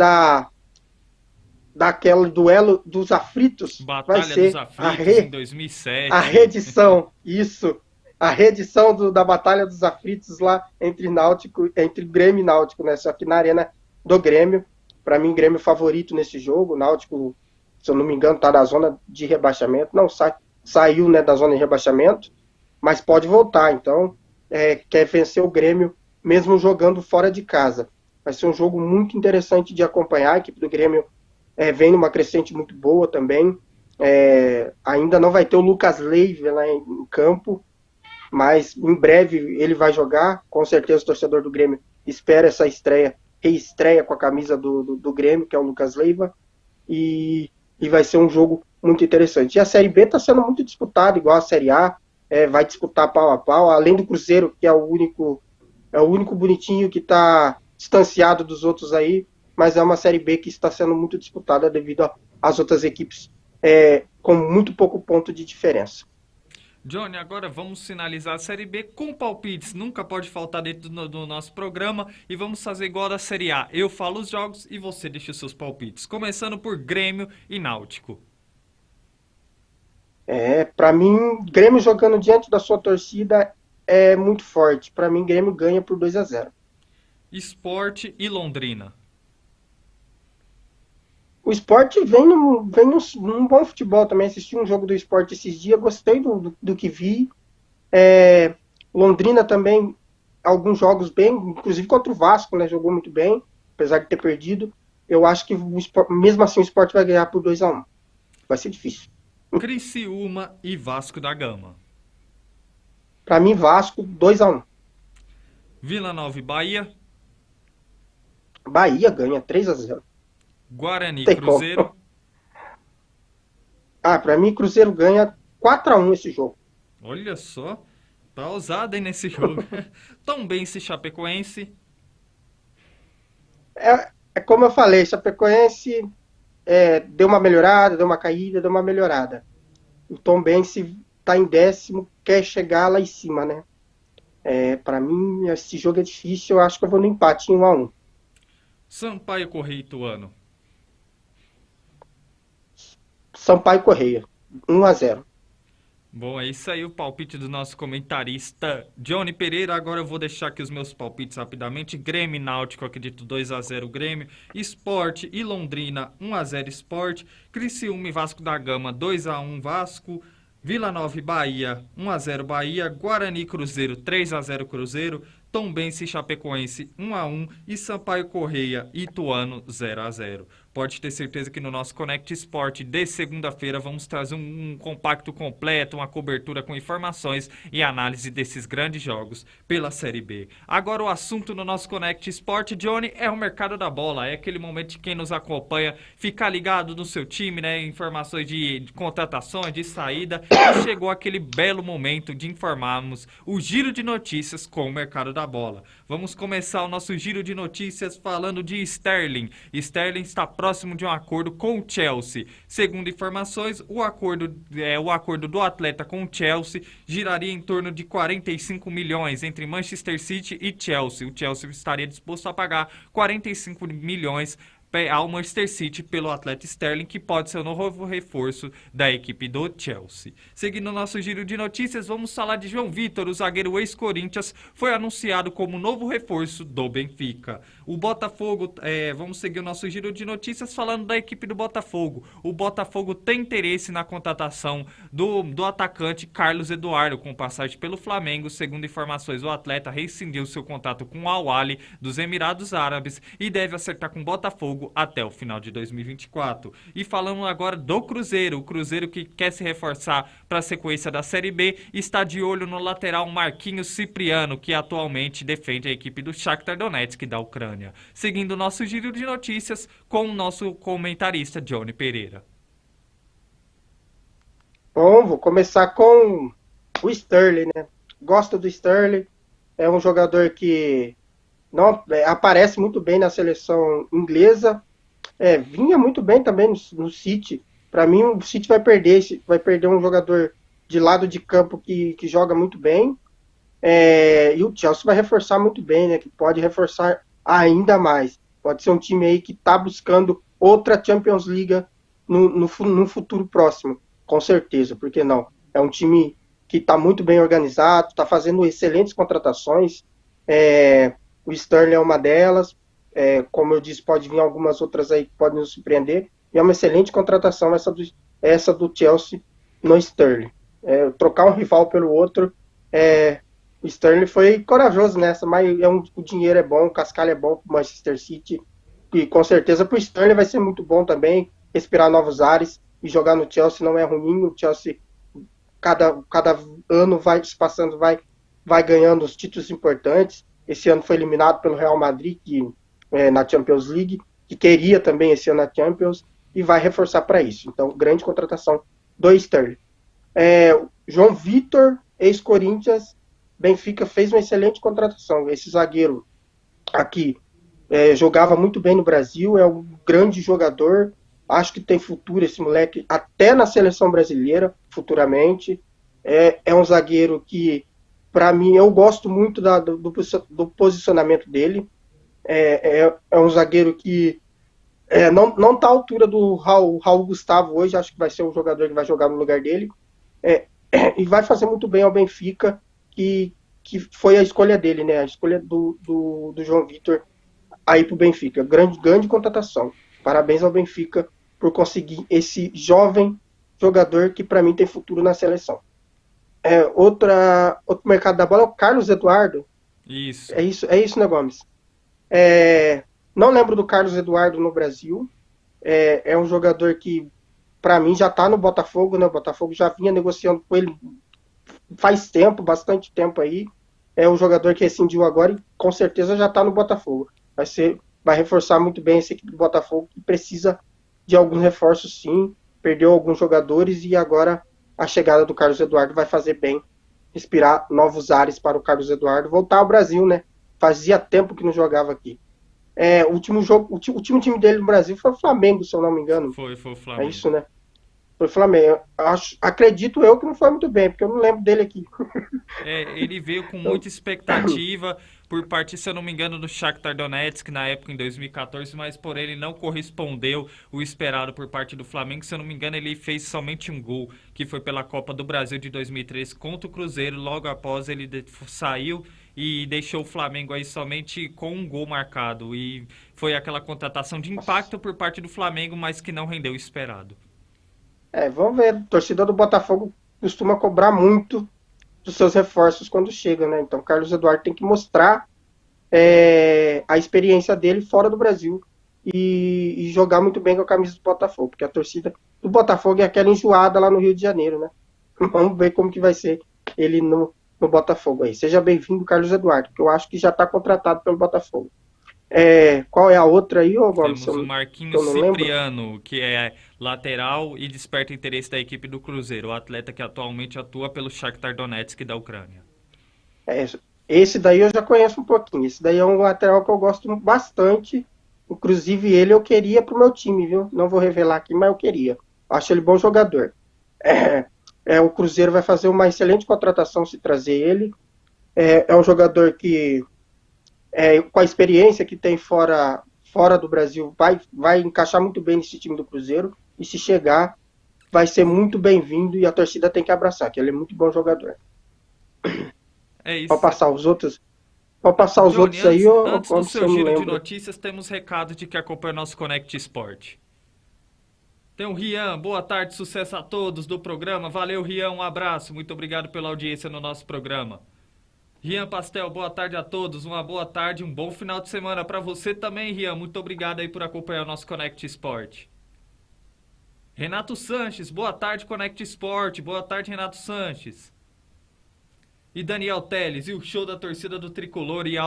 daquele duelo dos aflitos? Batalha vai ser dos aflitos em 2007. A reedição, isso. A reedição da Batalha dos Aflitos lá entre Grêmio e Náutico, né? Só que na arena do Grêmio. Para mim, Grêmio favorito nesse jogo. O Náutico, se eu não me engano, está na zona de rebaixamento. Não, saiu, né, da zona de rebaixamento, mas pode voltar. Então, quer vencer o Grêmio mesmo jogando fora de casa. Vai ser um jogo muito interessante de acompanhar. A equipe do Grêmio vem numa crescente muito boa também. Ainda não vai ter o Lucas Leiva lá em campo, mas em breve ele vai jogar. Com certeza o torcedor do Grêmio espera essa reestreia com a camisa do Grêmio, que é o Lucas Leiva, e vai ser um jogo muito interessante. E a Série B está sendo muito disputada, igual a Série A, vai disputar pau a pau, além do Cruzeiro, que é o único bonitinho que está distanciado dos outros aí, mas é uma Série B que está sendo muito disputada devido às outras equipes com muito pouco ponto de diferença. Johnny, agora vamos finalizar a Série B com palpites. Nunca pode faltar dentro do nosso programa. E vamos fazer igual da Série A. Eu falo os jogos e você deixa os seus palpites. Começando por Grêmio e Náutico. Para mim, Grêmio jogando diante da sua torcida é muito forte. Para mim, Grêmio ganha por 2-0. Sport e Londrina. O Sport vem num bom futebol também. Assisti um jogo do Sport esses dias, gostei do que vi. Londrina também, alguns jogos bem, inclusive contra o Vasco, né, jogou muito bem, apesar de ter perdido. Eu acho que mesmo assim o Sport vai ganhar por 2-1. Vai ser difícil. Criciúma e Vasco da Gama. Para mim, Vasco, 2-1. Vila Nova e Bahia. Bahia ganha 3-0. Guarani e Cruzeiro. Para mim, Cruzeiro ganha 4-1 esse jogo. Olha só, tá ousado aí nesse jogo. Tombense e Chapecoense. Como eu falei, Chapecoense deu uma melhorada, deu uma caída, deu uma melhorada. O Tombense tá em 10º, quer chegar lá em cima, né? Para mim, esse jogo é difícil, eu acho que eu vou no empate em 1-1. Sampaio Corrêa e Ituano. Sampaio Corrêa, 1-0. Bom, é isso aí o palpite do nosso comentarista Johnny Pereira. Agora eu vou deixar aqui os meus palpites rapidamente. Grêmio e Náutico, acredito 2-0 Grêmio. Sport e Londrina, 1-0 Sport. Criciúma e Vasco da Gama, 2-1 Vasco. Vila Nova e Bahia, 1-0 Bahia. Guarani e Cruzeiro, 3-0 Cruzeiro. Tombense e Chapecoense, 1-1. E Sampaio Corrêa e Ituano, 0-0. Pode ter certeza que no nosso Connect Sport de segunda-feira vamos trazer um compacto completo, uma cobertura com informações e análise desses grandes jogos pela Série B. Agora o assunto no nosso Connect Sport, Johnny, é o mercado da bola. É aquele momento de quem nos acompanha ficar ligado no seu time, né? Informações de contratações, de saída. E chegou aquele belo momento de informarmos o giro de notícias com o mercado da bola. Vamos começar o nosso giro de notícias falando de Sterling. Sterling está próximo de um acordo com o Chelsea. Segundo informações, o acordo do atleta com o Chelsea giraria em torno de 45 milhões entre Manchester City e Chelsea. O Chelsea estaria disposto a pagar 45 milhões ao Manchester City pelo atleta Sterling, que pode ser o novo reforço da equipe do Chelsea. Seguindo o nosso giro de notícias, vamos falar de João Vitor, o zagueiro ex-Corinthians, foi anunciado como novo reforço do Benfica. O Botafogo, vamos seguir o nosso giro de notícias falando da equipe do Botafogo. O Botafogo tem interesse na contratação do atacante Carlos Eduardo, com passagem pelo Flamengo. Segundo informações, o atleta rescindiu seu contrato com o Al-Ahly dos Emirados Árabes e deve acertar com o Botafogo até o final de 2024. E falando agora do Cruzeiro, o Cruzeiro que quer se reforçar para a sequência da Série B, está de olho no lateral Marquinhos Cipriano, que atualmente defende a equipe do Shakhtar Donetsk da Ucrânia. Seguindo o nosso giro de notícias com o nosso comentarista Johnny Pereira. Bom, vou começar com o Sterling, né? Gosto do Sterling, é um jogador que não aparece muito bem na seleção inglesa, vinha muito bem também no City. Para mim, o City vai perder um jogador de lado de campo que joga muito bem, e o Chelsea vai reforçar muito bem, né? Que pode reforçar ainda mais. Pode ser um time aí que está buscando outra Champions League no futuro próximo, com certeza, por que não? É um time que está muito bem organizado, está fazendo excelentes contratações. O Sterling é uma delas, como eu disse, pode vir algumas outras aí que podem nos surpreender, e é uma excelente contratação essa do Chelsea no Sterling. Trocar um rival pelo outro, o Sterling foi corajoso nessa, mas o dinheiro é bom, o cascalho é bom para o Manchester City, e com certeza para o Sterling vai ser muito bom também, respirar novos ares, e jogar no Chelsea não é ruim. O Chelsea, cada ano vai se passando, vai ganhando os títulos importantes. Esse ano foi eliminado pelo Real Madrid na Champions League, que queria também esse ano a Champions, e vai reforçar para isso. Então, grande contratação do Sterling. João Vitor, ex-Corinthians, Benfica fez uma excelente contratação. Esse zagueiro aqui jogava muito bem no Brasil, é um grande jogador, acho que tem futuro esse moleque, até na seleção brasileira, futuramente. É um zagueiro que, para mim, eu gosto muito do posicionamento dele. É um zagueiro que não está à altura do Raul Gustavo hoje, acho que vai ser o jogador que vai jogar no lugar dele. E vai fazer muito bem ao Benfica, que foi a escolha dele, né? A escolha do João Vitor aí para o Benfica. Grande contratação. Parabéns ao Benfica por conseguir esse jovem jogador que, para mim, tem futuro na seleção. Outro mercado da bola é o Carlos Eduardo. Isso. É isso, né, Gomes? Não lembro do Carlos Eduardo no Brasil. É um jogador que, para mim, já está no Botafogo, né? O Botafogo já vinha negociando com ele faz tempo, bastante tempo aí. É um jogador que rescindiu agora e com certeza já está no Botafogo. Vai reforçar muito bem essa equipe do Botafogo, que precisa de alguns reforços, sim. Perdeu alguns jogadores e agora a chegada do Carlos Eduardo vai fazer bem, respirar novos ares para o Carlos Eduardo voltar ao Brasil, né? Fazia tempo que não jogava aqui. O último time dele no Brasil foi o Flamengo, se eu não me engano. Foi o Flamengo. É isso, né? Foi o Flamengo. Acredito eu que não foi muito bem, porque eu não lembro dele aqui. Ele veio com muita expectativa por parte, se eu não me engano, do Shakhtar Donetsk na época, em 2014, mas por ele não correspondeu o esperado por parte do Flamengo. Se eu não me engano, ele fez somente um gol, que foi pela Copa do Brasil de 2013 contra o Cruzeiro. Logo após ele saiu e deixou o Flamengo aí somente com um gol marcado. E foi aquela contratação de impacto por parte do Flamengo, mas que não rendeu o esperado. Vamos ver. O torcedor do Botafogo costuma cobrar muito dos seus reforços quando chega, né? Então, Carlos Eduardo tem que mostrar a experiência dele fora do Brasil. e jogar muito bem com a camisa do Botafogo, porque a torcida do Botafogo é aquela enjoada lá no Rio de Janeiro, né? Vamos ver como que vai ser ele no Botafogo aí. Seja bem-vindo, Carlos Eduardo, que eu acho que já está contratado pelo Botafogo. Qual é a outra aí, ô Gomes? Temos o Marquinhos Cipriano, que é lateral e desperta interesse da equipe do Cruzeiro, o atleta que atualmente atua pelo Shakhtar Donetsk da Ucrânia. Esse daí eu já conheço um pouquinho. Esse daí é um lateral que eu gosto bastante. Inclusive, ele eu queria pro meu time, viu? Não vou revelar aqui, mas eu queria. Acho ele bom jogador. O Cruzeiro vai fazer uma excelente contratação se trazer ele. É um jogador que, com a experiência que tem fora do Brasil, vai encaixar muito bem nesse time do Cruzeiro. E se chegar, vai ser muito bem-vindo e a torcida tem que abraçar, que ele é muito bom jogador. É isso. Pode passar os outros Johnny, aí, antes do seu giro de notícias, temos recado de que acompanha o nosso Connect Sport. Tem o Rian, boa tarde, sucesso a todos do programa. Valeu, Rian, um abraço, muito obrigado pela audiência no nosso programa. Rian Pastel, boa tarde a todos, uma boa tarde, um bom final de semana para você também, Rian. Muito obrigado aí por acompanhar o nosso Connect Sport. Renato Sanches, boa tarde, Connect Sport. Boa tarde, Renato Sanches. E Daniel Teles, e o show da torcida do Tricolor e a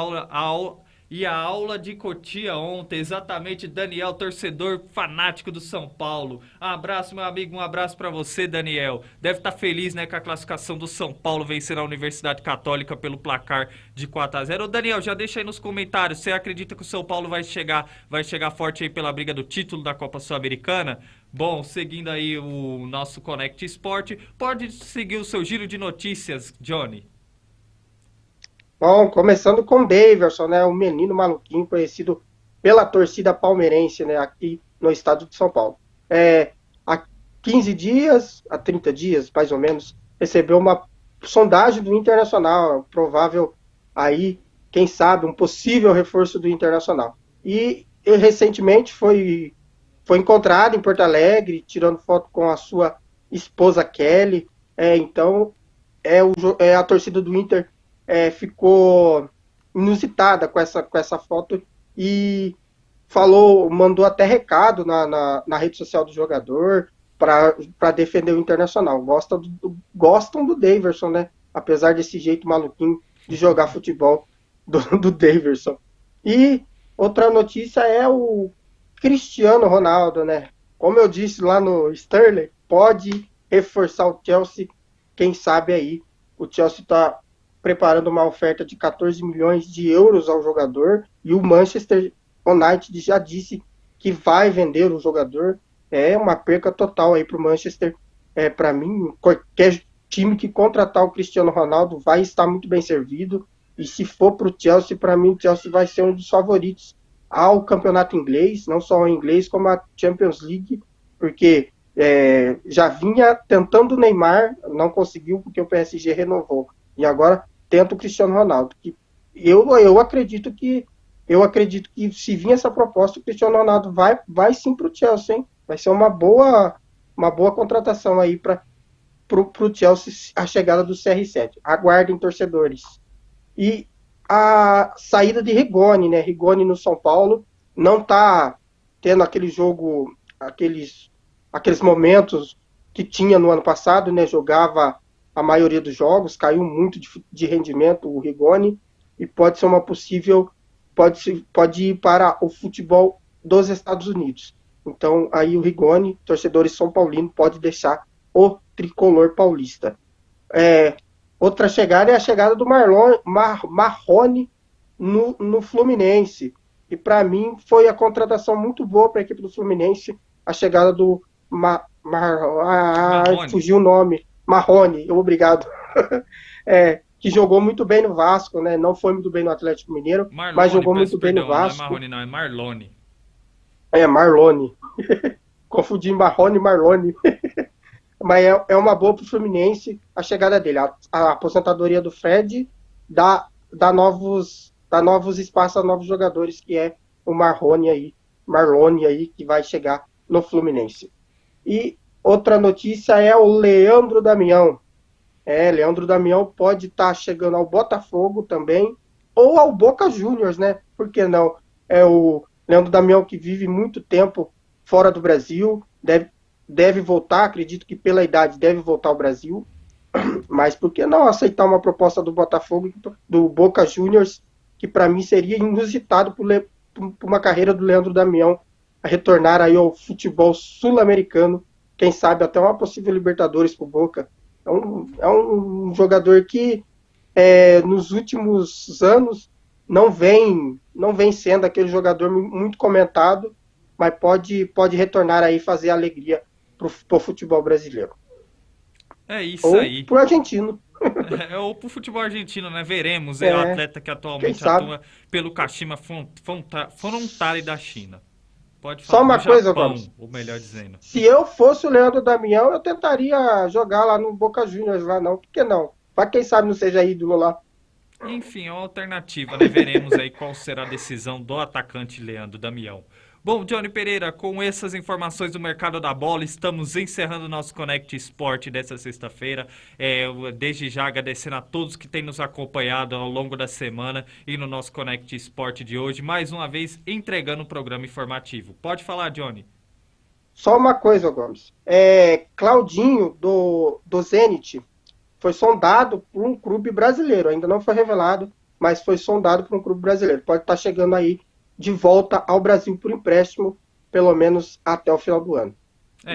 aula de Cotia ontem, exatamente, Daniel, torcedor fanático do São Paulo. Um abraço, meu amigo, um abraço pra você, Daniel. Deve estar feliz, né, com a classificação do São Paulo vencendo a Universidade Católica pelo placar de 4-0. Ô, Daniel, já deixa aí nos comentários, você acredita que o São Paulo vai chegar forte aí pela briga do título da Copa Sul-Americana? Bom, seguindo aí o nosso Connect Sport, pode seguir o seu giro de notícias, Johnny. Bom, começando com o Daverson, né, um menino maluquinho conhecido pela torcida palmeirense, né, aqui no estado de São Paulo. Há 15 dias, há 30 dias, mais ou menos, recebeu uma sondagem do Internacional, provável aí, quem sabe, um possível reforço do Internacional. E ele recentemente foi encontrado em Porto Alegre, tirando foto com a sua esposa Kelly. Então, a torcida do Inter ficou inusitada com essa foto e mandou até recado na rede social do jogador para defender o Internacional. Gostam do Daverson, né? Apesar desse jeito maluquinho de jogar futebol do Daverson. E outra notícia é o Cristiano Ronaldo, né? Como eu disse lá no Sterling, pode reforçar o Chelsea, quem sabe aí. O Chelsea está preparando uma oferta de 14 milhões de euros ao jogador e o Manchester United já disse que vai vender o jogador. É uma perca total aí para o Manchester. Para mim, qualquer time que contratar o Cristiano Ronaldo vai estar muito bem servido. E se for para o Chelsea, para mim o Chelsea vai ser um dos favoritos ao campeonato inglês, não só o inglês, como a Champions League, porque já vinha tentando o Neymar, não conseguiu porque o PSG renovou. E agora tenta o Cristiano Ronaldo. Eu acredito que se vir essa proposta, o Cristiano Ronaldo vai sim para o Chelsea, hein? Vai ser uma boa contratação aí para o Chelsea, a chegada do CR7. Aguardem, torcedores. E a saída de Rigoni, né? Rigoni no São Paulo não está tendo aquele jogo, aqueles momentos que tinha no ano passado, né? Jogava a maioria dos jogos, caiu muito de rendimento o Rigoni e pode ser uma possível, pode ir para o futebol dos Estados Unidos. Então aí o Rigoni, torcedores são paulinos, pode deixar o tricolor paulista. Outra chegada é a chegada do Marrone no Fluminense. E para mim foi a contratação muito boa para a equipe do Fluminense, a chegada do fugiu o nome. Marrone, obrigado. Que jogou muito bem no Vasco, né? Não foi muito bem no Atlético Mineiro, mas jogou muito bem no Vasco. Não é Marrone, não, é Marlone. Marlone. Confundi Marrone e Marlone. Mas é uma boa para o Fluminense a chegada dele. A aposentadoria do Fred dá novos espaços a novos jogadores, que é o Marlone aí, que vai chegar no Fluminense. E outra notícia é o Leandro Damião. Leandro Damião pode estar chegando ao Botafogo também, ou ao Boca Juniors, né? Por que não? O Leandro Damião, que vive muito tempo fora do Brasil, deve voltar, acredito que pela idade deve voltar ao Brasil, mas por que não aceitar uma proposta do Botafogo, do Boca Juniors, que para mim seria inusitado por uma carreira do Leandro Damião a retornar aí ao futebol sul-americano, quem sabe até uma possível Libertadores para o Boca. É um jogador que nos últimos anos não vem sendo aquele jogador muito comentado, mas pode retornar aí e fazer alegria para o futebol brasileiro. É isso aí. Ou pro argentino. Ou pro futebol argentino, né? Veremos. É o atleta que atualmente atua pelo Kashima Frontale da China. Pode falar. Só uma coisa, Japão, ou melhor dizendo. Se eu fosse o Leandro Damião, eu tentaria jogar lá no Boca Juniors lá, não. Por que não? Pra quem sabe não seja ídolo lá. Enfim, é uma alternativa, né? Veremos aí qual será a decisão do atacante Leandro Damião. Bom, Johnny Pereira, com essas informações do mercado da bola, estamos encerrando o nosso Connect Sport dessa sexta-feira. Desde já agradecendo a todos que têm nos acompanhado ao longo da semana e no nosso Connect Sport de hoje, mais uma vez entregando um programa informativo. Pode falar, Johnny. Só uma coisa, Gomes. Claudinho, do Zenit, foi sondado por um clube brasileiro. Ainda não foi revelado, mas foi sondado por um clube brasileiro. Pode estar chegando aí de volta ao Brasil por empréstimo, pelo menos até o final do ano.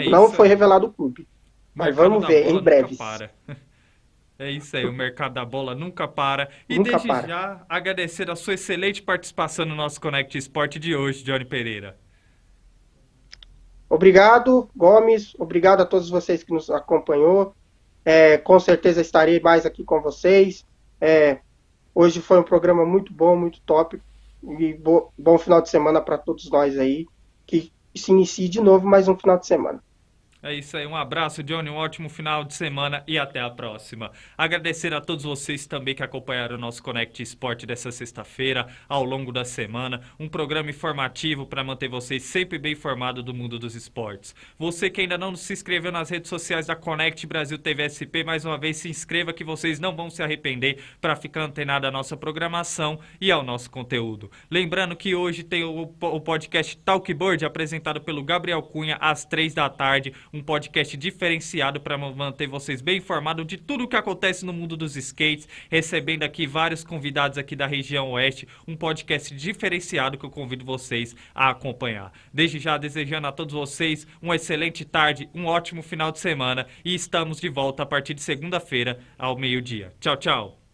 Não foi revelado o clube, mas vamos ver em breve. É isso aí, o mercado da bola nunca para. E desde já, agradecer a sua excelente participação no nosso Connect Sport de hoje, Johnny Pereira. Obrigado, Gomes. Obrigado a todos vocês que nos acompanhou. Com certeza estarei mais aqui com vocês. Hoje foi um programa muito bom, muito top. E bom final de semana para todos nós aí, que se inicie de novo mais um final de semana. É isso aí, um abraço, Johnny, um ótimo final de semana e até a próxima. Agradecer a todos vocês também que acompanharam o nosso Connect Sport dessa sexta-feira, ao longo da semana, um programa informativo para manter vocês sempre bem informados do mundo dos esportes. Você que ainda não se inscreveu nas redes sociais da Connect Brasil TV SP, mais uma vez se inscreva que vocês não vão se arrepender para ficar antenado à nossa programação e ao nosso conteúdo. Lembrando que hoje tem o podcast Talkboard apresentado pelo Gabriel Cunha às 15h, um podcast diferenciado para manter vocês bem informados de tudo o que acontece no mundo dos skates, recebendo aqui vários convidados aqui da região oeste, um podcast diferenciado que eu convido vocês a acompanhar. Desde já desejando a todos vocês uma excelente tarde, um ótimo final de semana e estamos de volta a partir de segunda-feira ao meio-dia. Tchau, tchau!